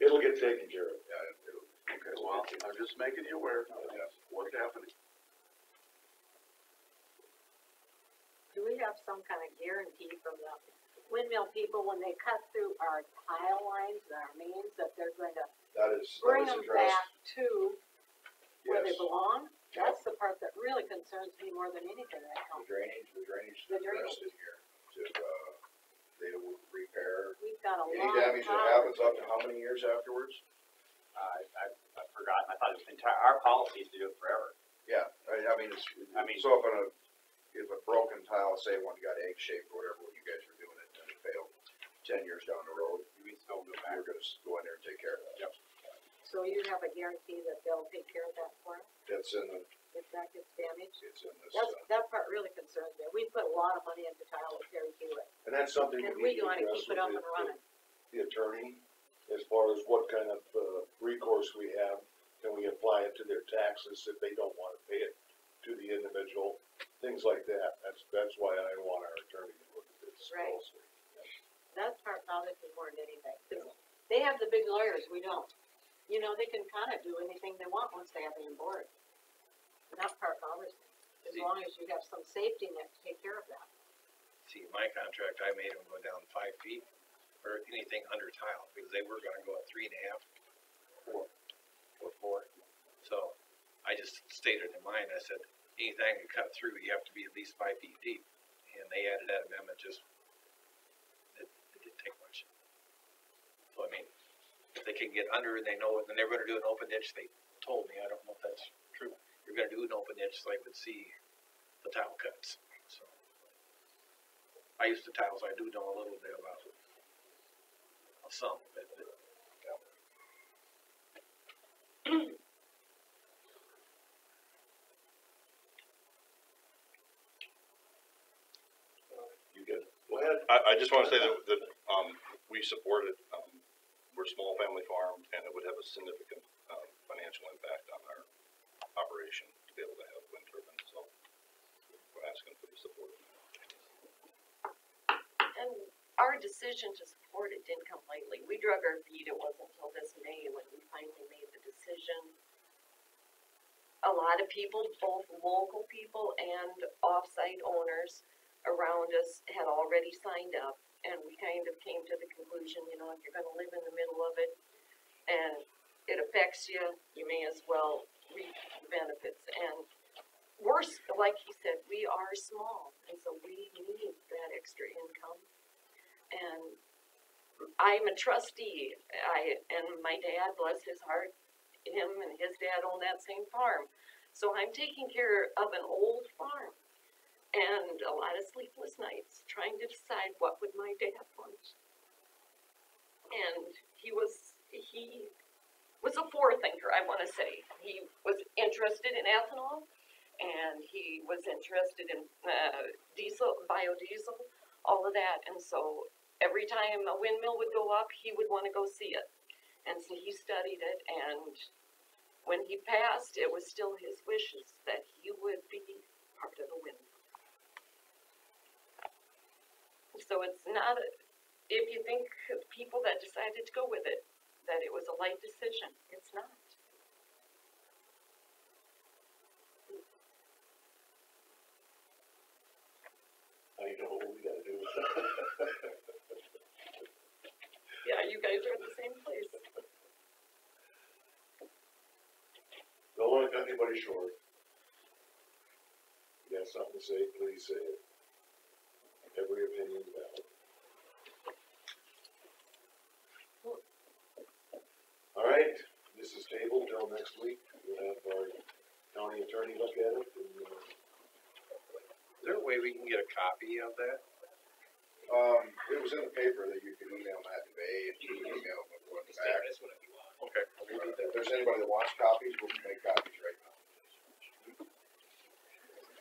Speaker 3: It'll get taken care of.
Speaker 4: yeah, it'll.
Speaker 14: Okay, well, I'm just making you aware of what's happening.
Speaker 5: Do we have some kind of guarantee from the windmill people when they cut through our tile lines and our mains that they're going to
Speaker 4: That is
Speaker 5: bring them
Speaker 4: addressed.
Speaker 5: back to where they
Speaker 4: Yes.
Speaker 5: belong? That's the part that really concerns me more than anything right now.
Speaker 4: The drainage is
Speaker 5: The drainage.
Speaker 4: addressed in here to, they will repair.
Speaker 5: We've got a
Speaker 4: Any
Speaker 5: long
Speaker 4: damage that
Speaker 5: time.
Speaker 4: happens up to how many years afterwards?
Speaker 12: I've forgotten, I thought it was our policy is to do it forever.
Speaker 4: Yeah, I mean, it's, so if a broken tile, say one got egg shaped or whatever, when you guys were doing it, and it failed, 10 years down the road,
Speaker 12: You can still go back.
Speaker 4: you're gonna go in there and take care of that.
Speaker 12: Yep.
Speaker 5: So you have a guarantee that they'll take care of that for us
Speaker 4: That's in the,
Speaker 5: if that gets damaged?
Speaker 4: it's in this,
Speaker 5: That part really concerns me. We put a lot of money into tile with Terry Hewitt,
Speaker 3: And that's something
Speaker 5: and
Speaker 3: that
Speaker 5: we
Speaker 3: needs to
Speaker 5: wanna
Speaker 3: address
Speaker 5: keep it up
Speaker 3: with
Speaker 5: and running.
Speaker 3: the attorney, as far as what kind of, recourse we have. Can we apply it to their taxes if they don't wanna pay it to the individual? Things like that. That's why I want our attorney to look at this
Speaker 5: Right.
Speaker 3: closely.
Speaker 5: That part bothers me more than anything. 'Cause they have the big lawyers, we don't. You know, they can kinda do anything they want once they have it on board. And that part bothers me, as long as you have some safety net to take care of that.
Speaker 2: See, my contract, I made them go down 5 feet or anything under tile, because they were gonna go at 3.5, 4. So, I just stated in mine, I said, anything you cut through, you have to be at least 5 feet deep. And they added that amendment, just, it didn't take much. So, I mean, if they can get under and they know it, and they're gonna do an open ditch, they told me, I don't know if that's true. You're gonna do an open ditch so I would see the tile cuts, so. I used to tile, so I do know a little bit about it. Some, but,
Speaker 3: You good? Go ahead.
Speaker 15: I just wanna say that, we support it, we're a small family farm, and it would have a significant, financial impact on our operation to be able to have wind turbines, so we're asking for the support.
Speaker 16: And our decision to support it didn't come lightly. We drug our feet. It wasn't until this May when we finally made the decision. A lot of people, both local people and off-site owners around us had already signed up, and we kind of came to the conclusion, you know, if you're gonna live in the middle of it and it affects you, you may as well reap the benefits. And worse, like he said, we are small, and so we need that extra income. And I'm a trustee, and my dad, bless his heart, him and his dad own that same farm. So I'm taking care of an old farm and a lot of sleepless nights trying to decide what would my dad want. And he was a forethinker, I wanna say. He was interested in ethanol, and he was interested in biodiesel, all of that. And so every time a windmill would go up, he would wanna go see it. And so he studied it, and when he passed, it was still his wishes that he would be part of the windmill. So it's not, if you think of people that decided to go with it, that it was a light decision, it's not.
Speaker 3: I know what we gotta do.
Speaker 16: Yeah, you guys are in the same place.
Speaker 3: Don't wanna cut anybody short. You got something to say, please say it. Every opinion is valid. All right, this is tabled till next week. We'll have our county attorney look at it and,
Speaker 2: is there a way we can get a copy of that?
Speaker 4: It was in the paper that you could email Matt Bay and you can email him one back.
Speaker 2: Okay.
Speaker 4: If there's anybody that wants copies, we'll make copies right now.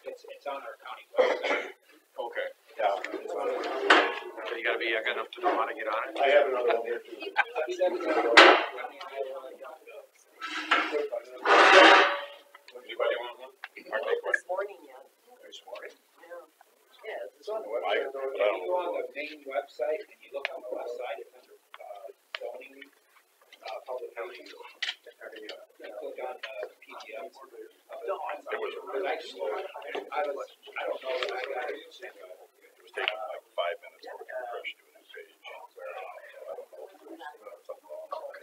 Speaker 1: It's on our county website.
Speaker 2: Okay.
Speaker 3: yeah.
Speaker 2: So you gotta be young enough to know how to get on it?
Speaker 3: I have another one here too.
Speaker 15: Anybody want one? I'll take one.
Speaker 16: This morning yet.
Speaker 4: This morning?
Speaker 16: Yeah. Yeah,
Speaker 4: It's on the
Speaker 1: If
Speaker 4: website.
Speaker 1: you go on the main website and you look on the left side, it's under, zoning, public housing. You click on, PDF. No, I'm sorry. I don't know that I got it.
Speaker 15: It was taking like 5 minutes to refresh to a new page.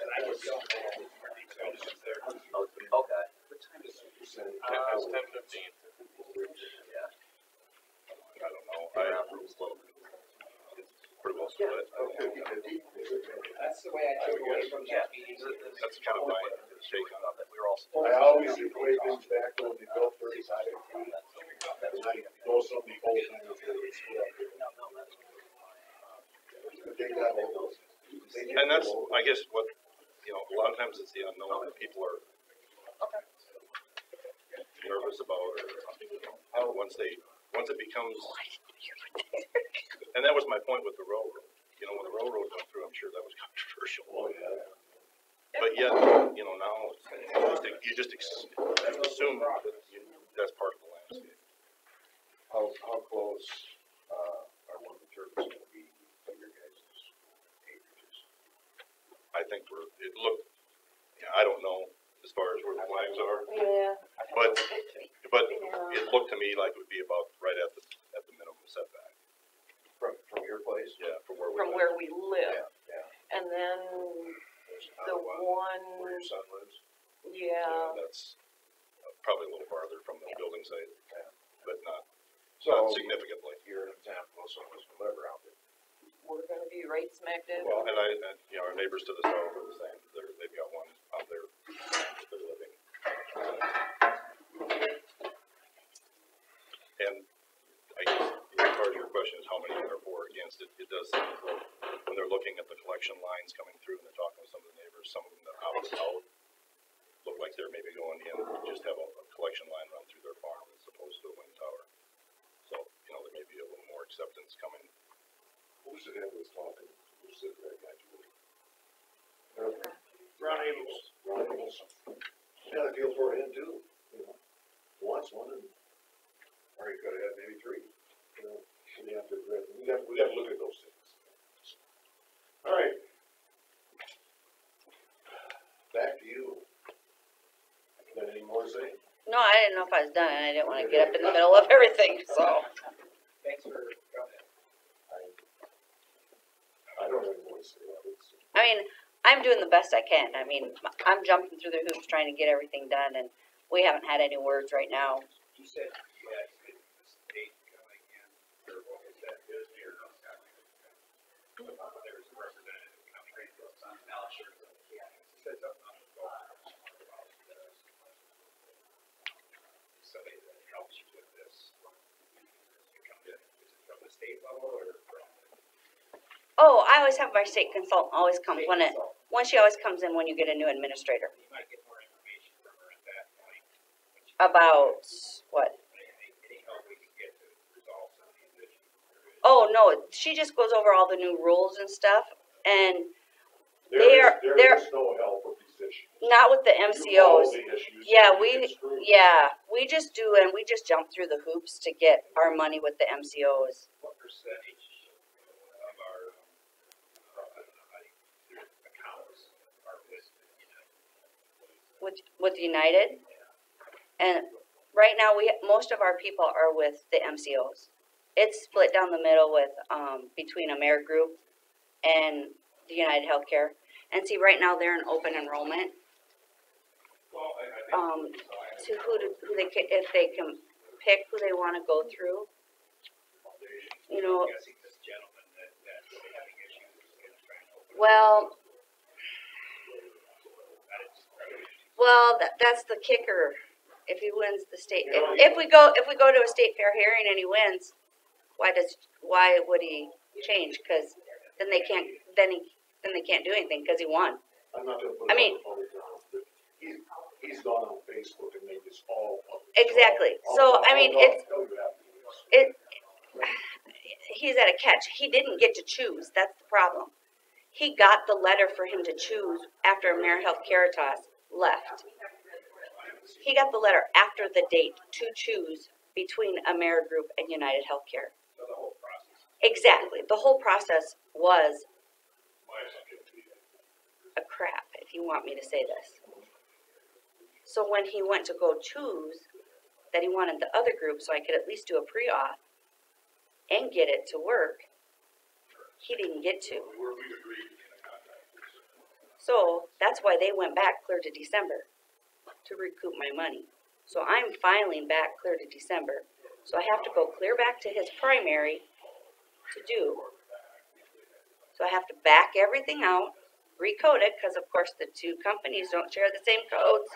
Speaker 1: And I just don't know where the details is there.
Speaker 12: Okay.
Speaker 1: What time is it?
Speaker 7: It's 10:15.
Speaker 15: I don't know, it's pretty well.
Speaker 2: That's the way I took away from that meeting.
Speaker 15: That's kind of my take on it.
Speaker 2: We were all.
Speaker 3: I always equate things back to when they built 35 feet. And I know some of the old timers that would screw up here. They got all those.
Speaker 15: And that's, I guess, what, you know, a lot of times it's the unknown that people are nervous about, or, how once it becomes, and that was my point with the railroad. You know, when the railroad went through, I'm sure that was controversial.
Speaker 3: Oh, yeah.
Speaker 15: But yet, you know, now you just assume that that's part of the landscape.
Speaker 4: How close, are one of the turbines gonna be to your guys' acreages?
Speaker 15: I think I don't know as far as where the flags are,
Speaker 5: Yeah.
Speaker 15: but it looked to me like it would be about right at the minimum setback.
Speaker 4: From your place?
Speaker 15: Yeah, from where we
Speaker 16: From
Speaker 15: live.
Speaker 16: where we live.
Speaker 4: Yeah.
Speaker 16: And then the one,
Speaker 4: Where your son lives?
Speaker 16: yeah,
Speaker 15: That's probably a little farther from the building site, but not
Speaker 4: So,
Speaker 15: significantly.
Speaker 4: you're an example of someone who's gonna live around it.
Speaker 16: we're gonna be right smack dab.
Speaker 15: Well, and you know, our neighbors to the south are the same. They've got one out there that they're living. And I guess, as far as your question is how many are for or against it, it does seem as though when they're looking at the collection lines coming through and they're talking to some of the neighbors, some of them that out look like they're maybe going in and just have a collection line run through their farm as opposed to a wind tower. So, you know, there may be a little more acceptance coming.
Speaker 3: Who's the guy that was talking? Who's the guy Julie?
Speaker 11: Ron Abels.
Speaker 3: Ron Abels. Yeah, I feel for him too, you know. Wants one and, or he could have had maybe three, you know. We have to look at those things. All right. Back to you. Got any more to say?
Speaker 8: No, I didn't know if I was done, and I didn't wanna get up in the middle of everything, so.
Speaker 2: Thanks for coming.
Speaker 3: I don't have more to say about it.
Speaker 8: I mean, I'm doing the best I can. I mean, I'm jumping through the hoops trying to get everything done, and we haven't had any words right now.
Speaker 1: You said you had the state coming in, or what was that, Disney or no? There was a representative coming in, I'm not sure. Said something on the phone about somebody that helps you with this. You come in, is it from the state level or from?
Speaker 8: Oh, I always have my state consultant always come when she always comes in when you get a new administrator.
Speaker 1: You might get more information from her at that point.
Speaker 8: About what?
Speaker 1: Any help we can get to resolve some of these issues.
Speaker 8: Oh, no, she just goes over all the new rules and stuff, and
Speaker 3: There
Speaker 8: they're
Speaker 3: is no help with these issues.
Speaker 8: not with the
Speaker 3: You follow
Speaker 8: MCOs.
Speaker 3: the issues,
Speaker 8: Yeah,
Speaker 3: you get screwed.
Speaker 8: we just do, and we just jump through the hoops to get our money with the MCOs.
Speaker 1: What percentage of our accounts are with
Speaker 8: With United, and right now most of our people are with the MCOs. It's split down the middle with between AmeriGroup and the United Healthcare. And see, right now they're in open enrollment. To if they can pick who they want to go through. You know.
Speaker 1: guessing this gentleman that's having issues is going to try and open.
Speaker 8: Well, that's the kicker. If he wins the state, if we go to a state fair hearing and he wins, why would he change? Because then they can't do anything because he won.
Speaker 3: I'm not gonna put
Speaker 8: I mean,
Speaker 3: it on the ground, but he's gone on Facebook and made this all public.
Speaker 8: Exactly. So I mean, he's at a catch. He didn't get to choose. That's the problem. He got the letter for him to choose after AmeriHealth Caritas left. He got the letter after the date to choose between AmeriGroup and United Healthcare.
Speaker 1: So the whole process.
Speaker 8: Exactly. The whole process was a crap, if you want me to say this. So when he went to go choose that he wanted the other group so I could at least do a pre-auth and get it to work, he didn't get to. So that's why they went back clear to December to recoup my money. So I'm filing back clear to December. So I have to go clear back to his primary to do I have to back everything out, recode it, cause of course the two companies don't share the same codes.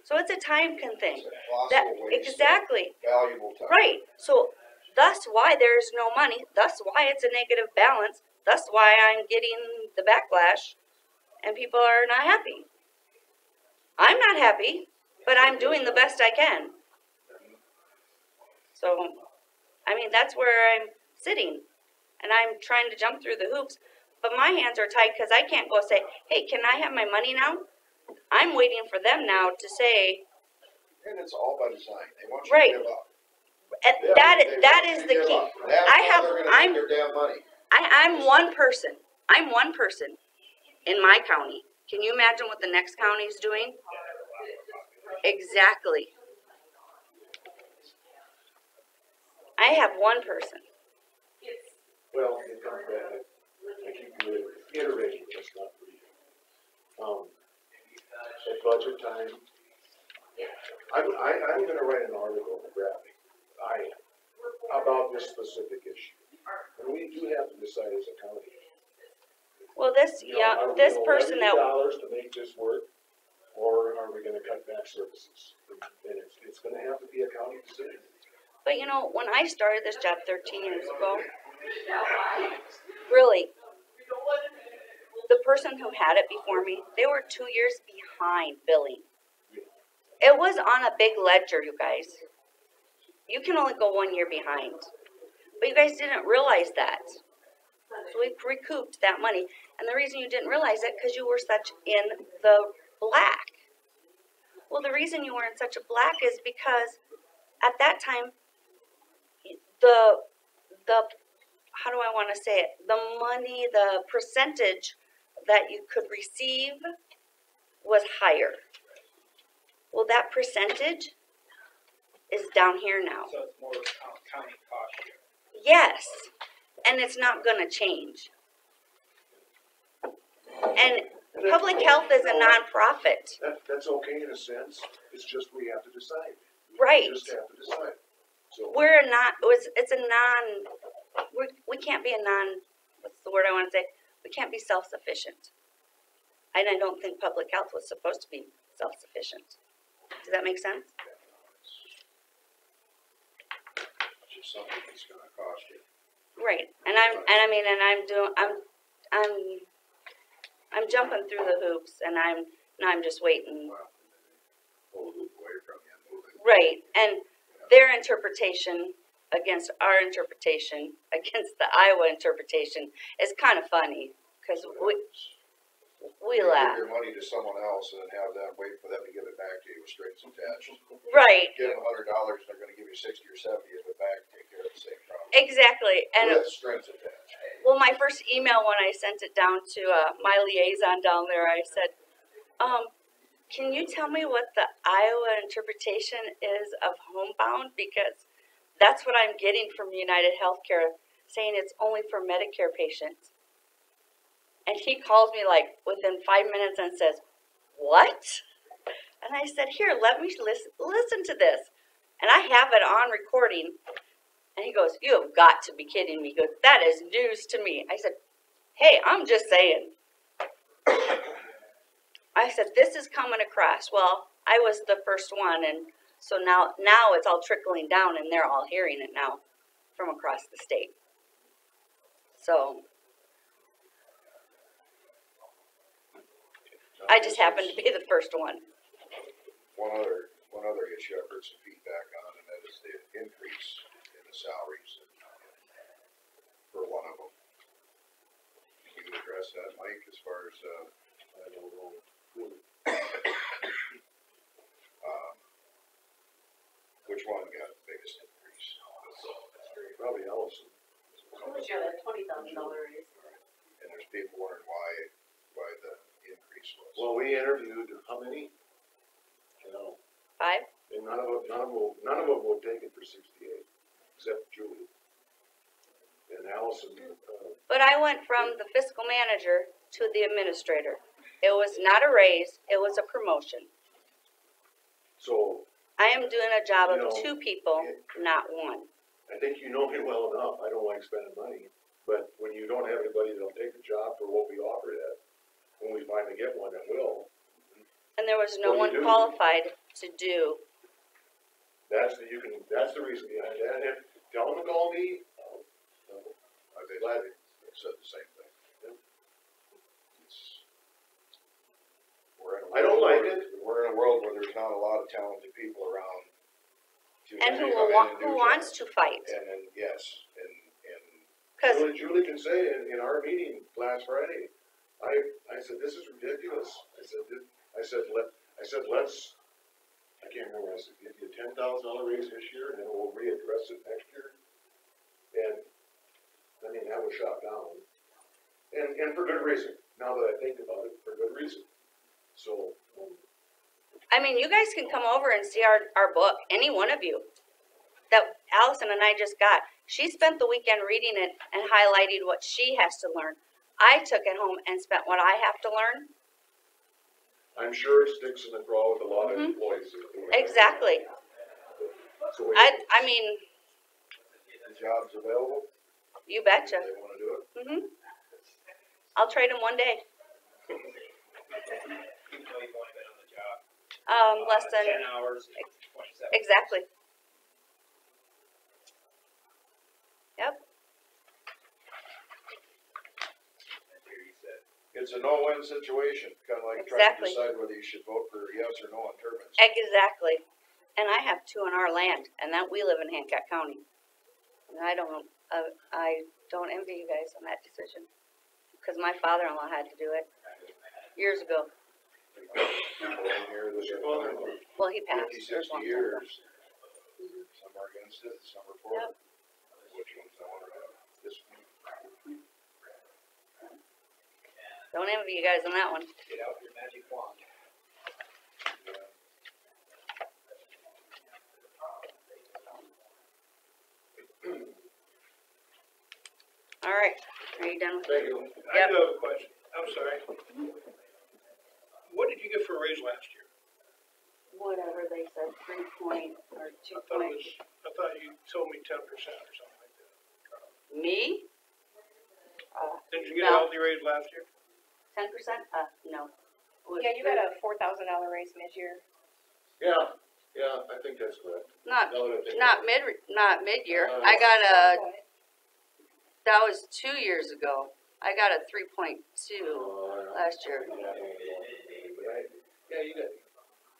Speaker 8: So it's a time thing. That,
Speaker 4: Possible waste of
Speaker 8: exactly,
Speaker 4: valuable time.
Speaker 8: right, so thus why there's no money, thus why it's a negative balance, thus why I'm getting the backlash, and people are not happy. I'm not happy, but I'm doing the best I can. So, I mean, that's where I'm sitting, and I'm trying to jump through the hoops, but my hands are tied because I can't go say, hey, can I have my money now? I'm waiting for them now to say.
Speaker 4: And it's all by design. They want you
Speaker 8: Right.
Speaker 4: to give up.
Speaker 8: And
Speaker 4: Yeah,
Speaker 8: that
Speaker 4: they
Speaker 8: is
Speaker 4: want
Speaker 8: the
Speaker 4: you to
Speaker 8: key.
Speaker 4: give up. That's how they're gonna make their damn money.
Speaker 8: I'm one person. I'm one person in my county. Can you imagine what the next county is doing? Exactly. I have one person.
Speaker 3: Well, it comes back, I keep iterating this stuff. At budget time, I'm gonna write an article in the graphic, about this specific issue. And we do have to decide as a county.
Speaker 8: Well, this,
Speaker 3: You know,
Speaker 8: this
Speaker 3: are we
Speaker 8: person
Speaker 3: gonna
Speaker 8: that,
Speaker 3: levy dollars to make this work, or are we gonna cut back services? And it's gonna have to be a county decision.
Speaker 8: but you know, when I started this job 13 years ago, really, the person who had it before me, they were 2 years behind billing. It was on a big ledger, you guys. You can only go 1 year behind. But you guys didn't realize that. So we recouped that money. And the reason you didn't realize it, because you were such in the black. Well, the reason you were in such a black is because at that time, the how do I want to say it? The money, the percentage that you could receive was higher. Well, that percentage is down here now.
Speaker 2: So it's more county cost share.
Speaker 8: Yes, and it's not going to change. And public health is a nonprofit.
Speaker 3: That's okay in a sense, it's just we have to decide.
Speaker 8: Right.
Speaker 3: We just have to decide. So,
Speaker 8: We're not, it's a we can't be a what's the word I want to say? We can't be self-sufficient. And I don't think public health was supposed to be self-sufficient. Does that make sense?
Speaker 4: It's just something that's gonna cost you.
Speaker 8: Right. And I'm jumping through the hoops, and I'm just waiting.
Speaker 4: Pull the hoop away from you and move it.
Speaker 8: Right. And their interpretation against our interpretation, against the Iowa interpretation, is kind of funny, because we laugh.
Speaker 4: Give your money to someone else and then have them wait for them to give it back to you with strings attached.
Speaker 8: Right.
Speaker 4: Give them $100, they're gonna give you 60 or 70 of it back, take care of the same problem.
Speaker 8: Exactly. And
Speaker 4: With strings attached.
Speaker 8: well, my first email when I sent it down to my liaison down there, I said, can you tell me what the Iowa interpretation is of homebound? Because that's what I'm getting from United Healthcare, saying it's only for Medicare patients. And he calls me like within 5 minutes and says, what? And I said, here, let me listen to this. And I have it on recording. And he goes, you have got to be kidding me. He goes, that is news to me. I said, hey, I'm just saying. I said, this is coming across. Well, I was the first one, and so now it's all trickling down, and they're all hearing it now from across the state. So I just happened to be the first one.
Speaker 4: One other issue I've heard some feedback on, and that is the increase in the salaries for one of them. Can you address that, Mike, as far as,
Speaker 3: I don't know.
Speaker 4: Which one got the biggest increase?
Speaker 3: Probably Allison.
Speaker 10: Yeah, that $20,000 raise.
Speaker 4: And there's people wondering why the increase was.
Speaker 3: Well, we interviewed, how many? You know,
Speaker 8: 5?
Speaker 3: and none of them would take it for 68, except Julie. And Allison,
Speaker 8: But I went from the fiscal manager to the administrator. It was not a raise, it was a promotion.
Speaker 3: so
Speaker 8: I am doing a job of
Speaker 3: You know,
Speaker 8: 2 people, not 1.
Speaker 3: I think you know me well enough, I don't like spending money. But when you don't have anybody that'll take the job for what we offer it at, when we finally get one that will,
Speaker 8: And there was no
Speaker 3: What
Speaker 8: one
Speaker 3: do you do?
Speaker 8: qualified to do.
Speaker 3: that's the reason behind that. And if, tell them to call me,
Speaker 4: I've been
Speaker 3: glad,
Speaker 4: said the same thing. It's,
Speaker 3: I don't like it.
Speaker 4: We're in a world where there's not a lot of talented people around. to
Speaker 8: And who
Speaker 4: come in and do
Speaker 8: who wants
Speaker 4: jobs.
Speaker 8: to fight?
Speaker 4: And then, yes, and
Speaker 8: Cause,
Speaker 3: Julie can say in our meeting last Friday, I said, this is ridiculous. I said, let's, I can't remember, I said, give you a $10,000 raise this year and then we'll readdress it next year. And, I mean, that was shot down. And for good reason, now that I think about it, for good reason. So,
Speaker 8: I mean, you guys can come over and see our book, any one of you, that Allison and I just got. She spent the weekend reading it and highlighting what she has to learn. I took it home and spent what I have to learn.
Speaker 3: I'm sure it sticks in the craw with a lot of
Speaker 8: Mhm.
Speaker 3: employees.
Speaker 8: Exactly.
Speaker 3: So we-
Speaker 8: I mean,
Speaker 4: the job's available,
Speaker 8: you
Speaker 4: if
Speaker 8: betcha.
Speaker 4: they wanna do it.
Speaker 8: Mhm. I'll trade him one day.
Speaker 1: You know, you've only been on the job.
Speaker 8: Less than
Speaker 1: 10 hours, 27.
Speaker 8: exactly. Yep.
Speaker 1: And here you said,
Speaker 4: It's a no-win situation, kinda like trying to
Speaker 8: Exactly.
Speaker 4: decide whether you should vote for yes or no on turbines.
Speaker 8: Exactly. And I have 2 on our land, and that we live in Hancock County. And I don't envy you guys on that decision, because my father-in-law had to do it years ago.
Speaker 4: People in here that have done
Speaker 8: Well, he
Speaker 4: 50,
Speaker 8: passed. There's
Speaker 4: 60
Speaker 8: one
Speaker 4: years, some are against it, some are for
Speaker 8: Yep.
Speaker 4: it. Which ones I wanna have? This one.
Speaker 8: Don't envy you guys on that one.
Speaker 1: get out your magic wand.
Speaker 8: All right. Are you done with
Speaker 3: Thank you.
Speaker 11: I
Speaker 8: Yep.
Speaker 11: do have a question, I'm sorry. What did you get for a raise last year?
Speaker 8: whatever they said, 3 point or 2
Speaker 11: I thought
Speaker 8: point?
Speaker 11: I thought you told me 10% or something like that.
Speaker 8: Me?
Speaker 11: Didn't you get a
Speaker 8: No.
Speaker 11: healthy raise last year?
Speaker 8: 10%? No.
Speaker 6: Yeah, you got a $4,000 raise mid-year.
Speaker 3: Yeah, I think that's correct.
Speaker 8: Not,
Speaker 3: Now that I think
Speaker 8: not
Speaker 3: about it.
Speaker 8: not mid-year. I got that was 2 years ago. I got a 3.2 last year.
Speaker 3: Yeah, you got,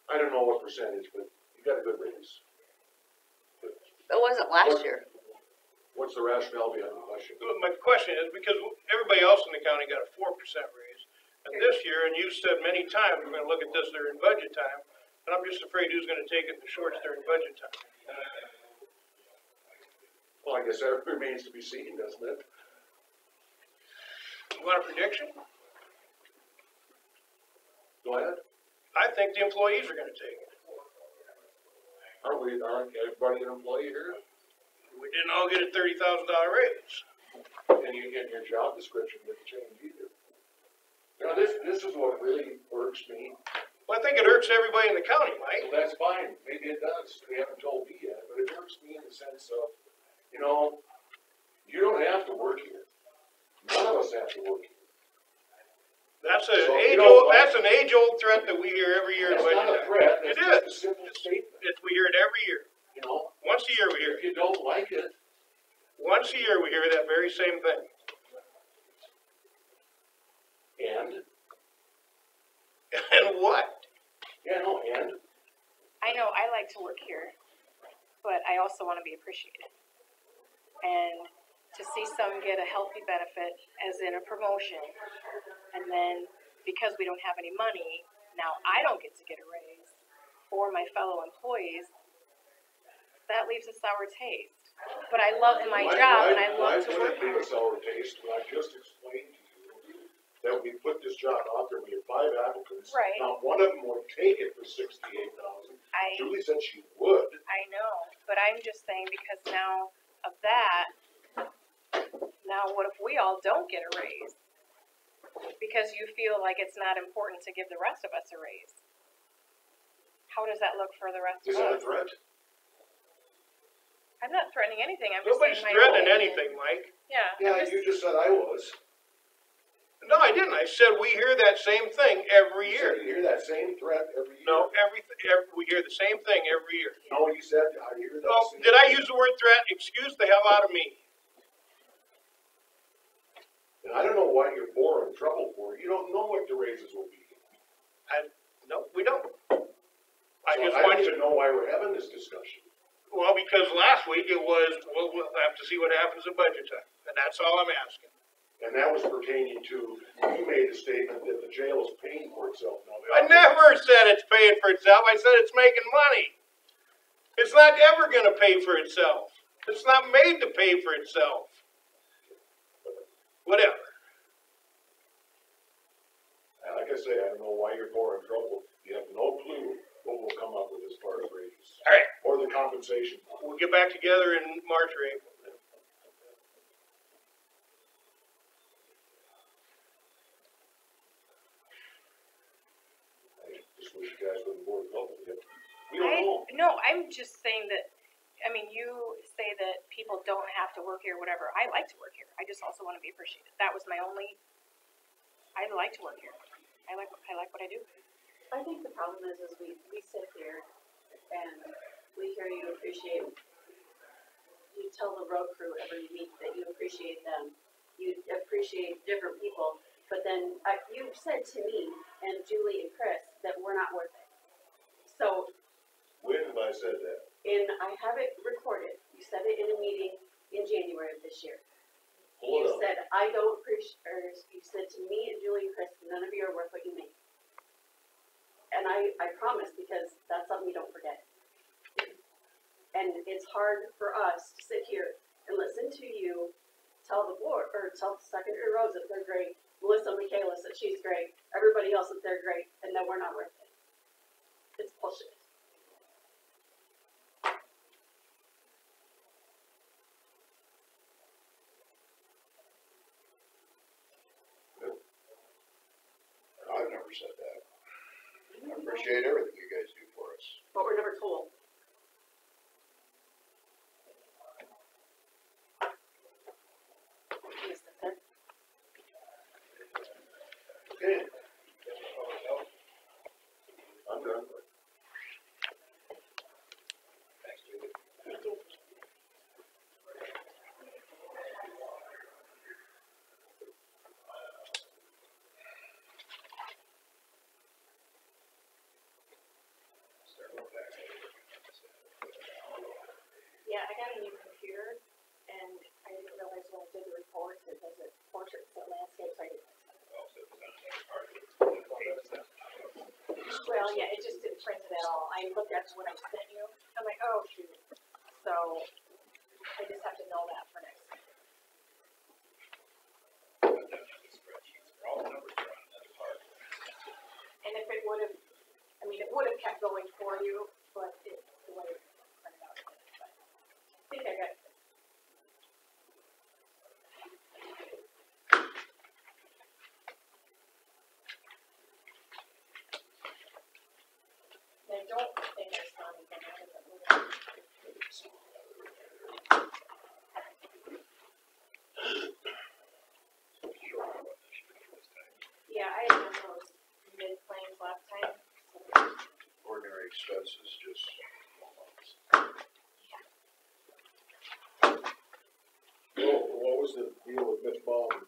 Speaker 3: I don't know what percentage, but you got a good raise.
Speaker 8: It wasn't last year.
Speaker 3: What's the rationale behind the question?
Speaker 11: Well, my question is, because everybody else in the county got a 4% raise, and this year, and you've said many times, we're gonna look at this during budget time, and I'm just afraid who's gonna take it in the shorts during budget time.
Speaker 3: Well, I guess that remains to be seen, doesn't it?
Speaker 11: You want a prediction?
Speaker 3: Go ahead.
Speaker 11: I think the employees are gonna take it.
Speaker 3: Aren't everybody an employee here?
Speaker 11: We didn't all get a $30,000 raise.
Speaker 3: And you get your job description didn't change either. You know, this is what really irks me.
Speaker 11: Well, I think it irks everybody in the county, Mike.
Speaker 3: Well, that's fine, maybe it does, they haven't told me yet, but it irks me in the sense of, you know, you don't have to work here. None of us have to work here.
Speaker 11: That's
Speaker 3: So, you
Speaker 11: age
Speaker 3: know,
Speaker 11: old,
Speaker 3: like-
Speaker 11: that's an age-old threat that we hear every year.
Speaker 3: That's
Speaker 11: in
Speaker 3: not a
Speaker 11: budget time.
Speaker 3: threat,
Speaker 11: It
Speaker 3: that's just a
Speaker 11: is.
Speaker 3: simple statement,
Speaker 11: We hear it every year.
Speaker 3: you know?
Speaker 11: Once a year we hear
Speaker 3: If
Speaker 11: it.
Speaker 3: you don't like it,
Speaker 11: Once a year we hear that very same thing.
Speaker 3: and,
Speaker 11: And what?
Speaker 3: yeah, no, and,
Speaker 6: I know I like to work here, but I also want to be appreciated. And to see some get a healthy benefit, as in a promotion, and then because we don't have any money, now I don't get to get a raise, or my fellow employees, that leaves a sour taste. But I love my job and I love to work.
Speaker 3: Why would it be a sour taste when I just explained to you that we put this job out there, we had 5 applicants.
Speaker 6: Right.
Speaker 3: Not one of them would take it for $68,000.
Speaker 6: I
Speaker 3: Julie said she would.
Speaker 6: know, but I'm just saying because now of that, now what if we all don't get a raise? Because you feel like it's not important to give the rest of us a raise. How does that look for the rest
Speaker 3: Is
Speaker 6: of
Speaker 3: that a
Speaker 6: us?
Speaker 3: threat?
Speaker 6: I'm not threatening anything, I'm just
Speaker 11: Nobody's
Speaker 6: saying my
Speaker 11: threatening
Speaker 6: opinion.
Speaker 11: anything, Mike.
Speaker 6: Yeah.
Speaker 3: Yeah, you just said I was.
Speaker 11: No, I didn't. I said we hear that same thing every
Speaker 3: You
Speaker 11: year.
Speaker 3: said you hear that same threat every year.
Speaker 11: No, we hear the same thing every year.
Speaker 3: No, you said I hear that.
Speaker 11: Oh,
Speaker 3: same
Speaker 11: did I
Speaker 3: thing.
Speaker 11: use the word threat? Excuse the hell out of me.
Speaker 3: And I don't know why you're boring trouble for. You don't know what the raises will be.
Speaker 11: No, we don't. I
Speaker 3: So
Speaker 11: just
Speaker 3: I
Speaker 11: want
Speaker 3: don't
Speaker 11: you,
Speaker 3: even know why we're having this discussion.
Speaker 11: well, because last week it was, well, we'll have to see what happens at budget time, and that's all I'm asking.
Speaker 3: And that was pertaining to, you made a statement that the jail is paying for itself now.
Speaker 11: I never said it's paying for itself. I said it's making money. It's not ever gonna pay for itself. It's not made to pay for itself. Whatever.
Speaker 3: Like I say, I don't know why you're boring trouble. You have no clue what we'll come up with as far as raises.
Speaker 11: All right,
Speaker 3: Or the compensation.
Speaker 11: we'll get back together in March or April.
Speaker 3: I just wish you guys wouldn't bore trouble. We don't know.
Speaker 6: No, I'm just saying that, I mean, you say that people don't have to work here, whatever. I like to work here. I just also want to be appreciated. That was my only, I like to work here. I like what I do.
Speaker 10: I think the problem is we sit here and we hear you appreciate, you tell the road crew every week that you appreciate them. You appreciate different people, but then you've said to me and Julie and Chris that we're not worth it. So.
Speaker 3: When have I said that?
Speaker 10: I have it recorded. You said it in a meeting in January of this year.
Speaker 3: Hold
Speaker 10: You
Speaker 3: on.
Speaker 10: said, I don't appreciate, or you said to me and Julie and Chris, none of you are worth what you make. And I promise, because that's something you don't forget. And it's hard for us to sit here and listen to you tell the board, or tell secondary roads that they're great, Melissa Michaelis that she's great, everybody else that they're great, and that we're not worth it. It's bullshit.
Speaker 4: I've never said that. I appreciate everything you guys do for us.
Speaker 10: But we're never told.
Speaker 3: Okay. I'm done.
Speaker 1: Thanks, Julie.
Speaker 10: Thank you.
Speaker 6: Yeah, I got a new computer, and I didn't realize when I did the report, it does it portraits and landscapes, I didn't. Well, yeah, it just didn't print it at all. I looked at what I sent you, I'm like, oh, shoot. So, I just have to know that for next time. And if it would've, I mean, it would've kept going for you, but it would've printed out. But I think I got it. I don't think I saw anything out of it. Yeah, I had done those mid-claims last time.
Speaker 4: Ordinary expenses just.
Speaker 3: What was the deal with Mitch Baldwin?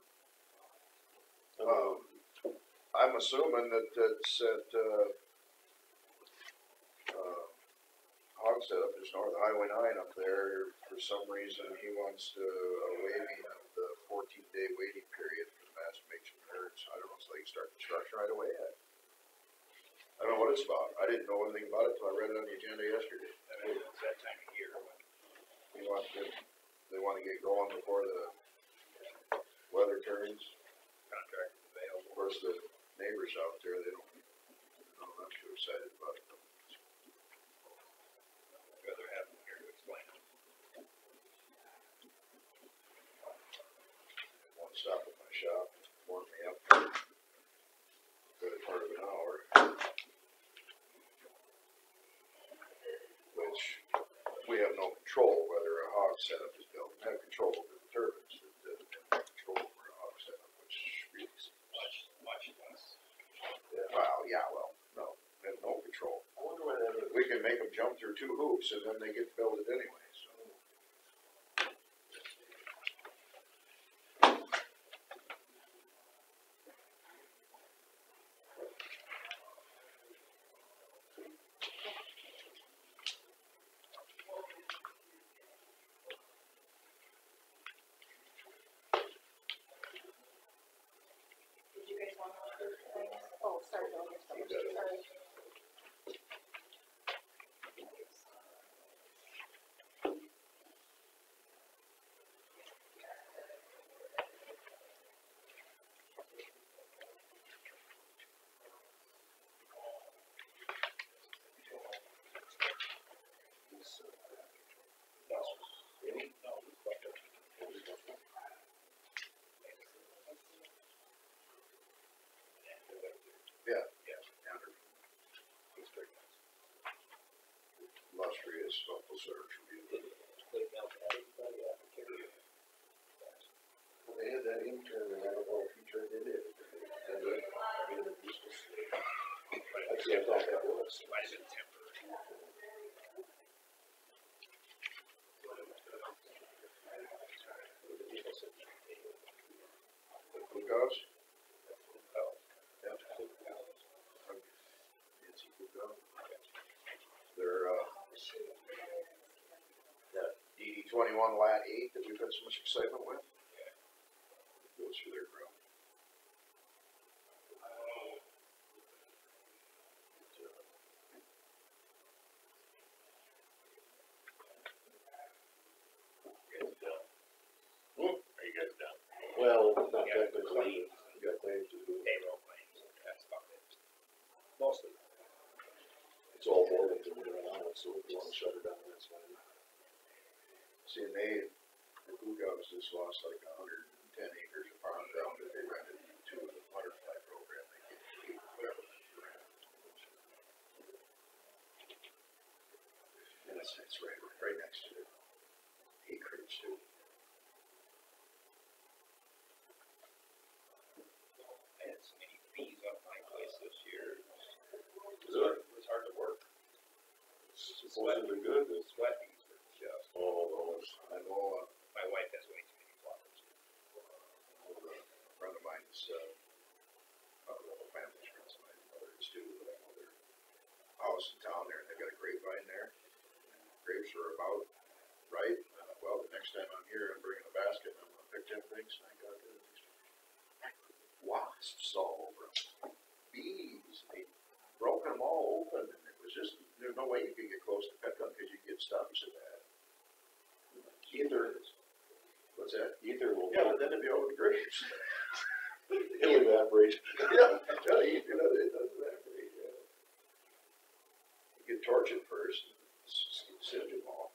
Speaker 4: I'm assuming that that's at, Hogshead up just north of Highway 9 up there. For some reason, he wants to waiving of the 14-day waiting period for the masturbation nerds. I don't know, so they can start construction right away. I don't know what it's about. I didn't know anything about it until I read it on the agenda yesterday.
Speaker 1: I mean, it's that time of year when
Speaker 4: They want to get going before the weather turns.
Speaker 1: contract is available.
Speaker 4: Of course, the neighbors out there, they don't, I'm not too excited about it.
Speaker 1: Rather have them here to explain it.
Speaker 4: One stop at my shop, warmed me up for a good part of an hour. Which we have no control whether a jump through 2 hoops and then they get to build it anyway, so.
Speaker 6: Did you guys want to do things? Oh, sorry, Bill, you're so,
Speaker 4: You got it.
Speaker 6: sorry.
Speaker 4: Yeah, down there. Illustrious local search review.
Speaker 3: They had that intern, and I don't know if he turned it in. Actually, I thought that was.
Speaker 4: Who goes? Nancy Kuko. They're, that DD 21 Lat 8 that we've had so much excitement with. Goes through their growth.
Speaker 7: Are you guys done?
Speaker 3: Well, not technically, you got claims to do.
Speaker 2: Payroll claims, that's about it. Mostly.
Speaker 3: It's all morning to me right now, so if you wanna shut it down, that's fine.
Speaker 4: See, and they, the Kuko's just lost like 110 acres of farm ground that they rented to the butterfly program. They get paid whatever for rent. And it's right next to the acreage too.
Speaker 2: I had so many bees on my place this year.
Speaker 3: Good.
Speaker 2: It was hard to work.
Speaker 3: Supposedly good, it's.
Speaker 2: Sweat bees were just,
Speaker 3: Oh, those.
Speaker 4: I know,
Speaker 2: my wife has way too many flowers.
Speaker 4: a friend of mine's, a family friend's mine, mother is too, but I know their house in town there, and they've got a grapevine there. And grapes are about right. Well, the next time I'm here, I'm bringing a basket, and I'm gonna pick 10 things, and I got wasps all over them. Bees, they broke them all open, and it was just, there's no way you could get close to pick them, because you get stubs of that.
Speaker 3: Ether,
Speaker 4: What's that?
Speaker 3: ether will.
Speaker 4: Yeah, but then it'd be over the grapes.
Speaker 3: It'll evaporate.
Speaker 4: Yeah, it does evaporate, yeah. You can torch it first, singe them all.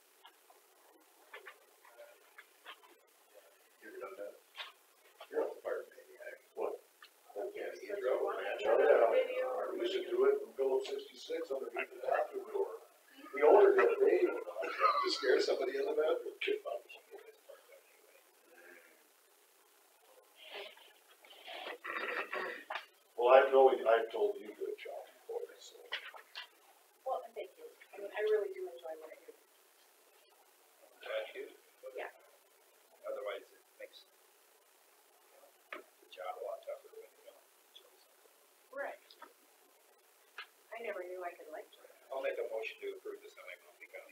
Speaker 4: You ever done that? You're a fire maniac.
Speaker 3: What?
Speaker 4: Yeah, you drove a match.
Speaker 3: Oh, yeah, we used to do it in Phillips 66 underneath the bathroom door. The owner got paid
Speaker 4: To scare somebody in the bathroom.
Speaker 3: Well, I've told you good job before this, so.
Speaker 6: Well, and thank you. I mean, I really do enjoy what I do.
Speaker 2: Glad you do.
Speaker 6: Yeah.
Speaker 2: Otherwise, it makes the job a lot tougher when you don't.
Speaker 6: Right. I never knew I could like to.
Speaker 2: I'll make a motion to approve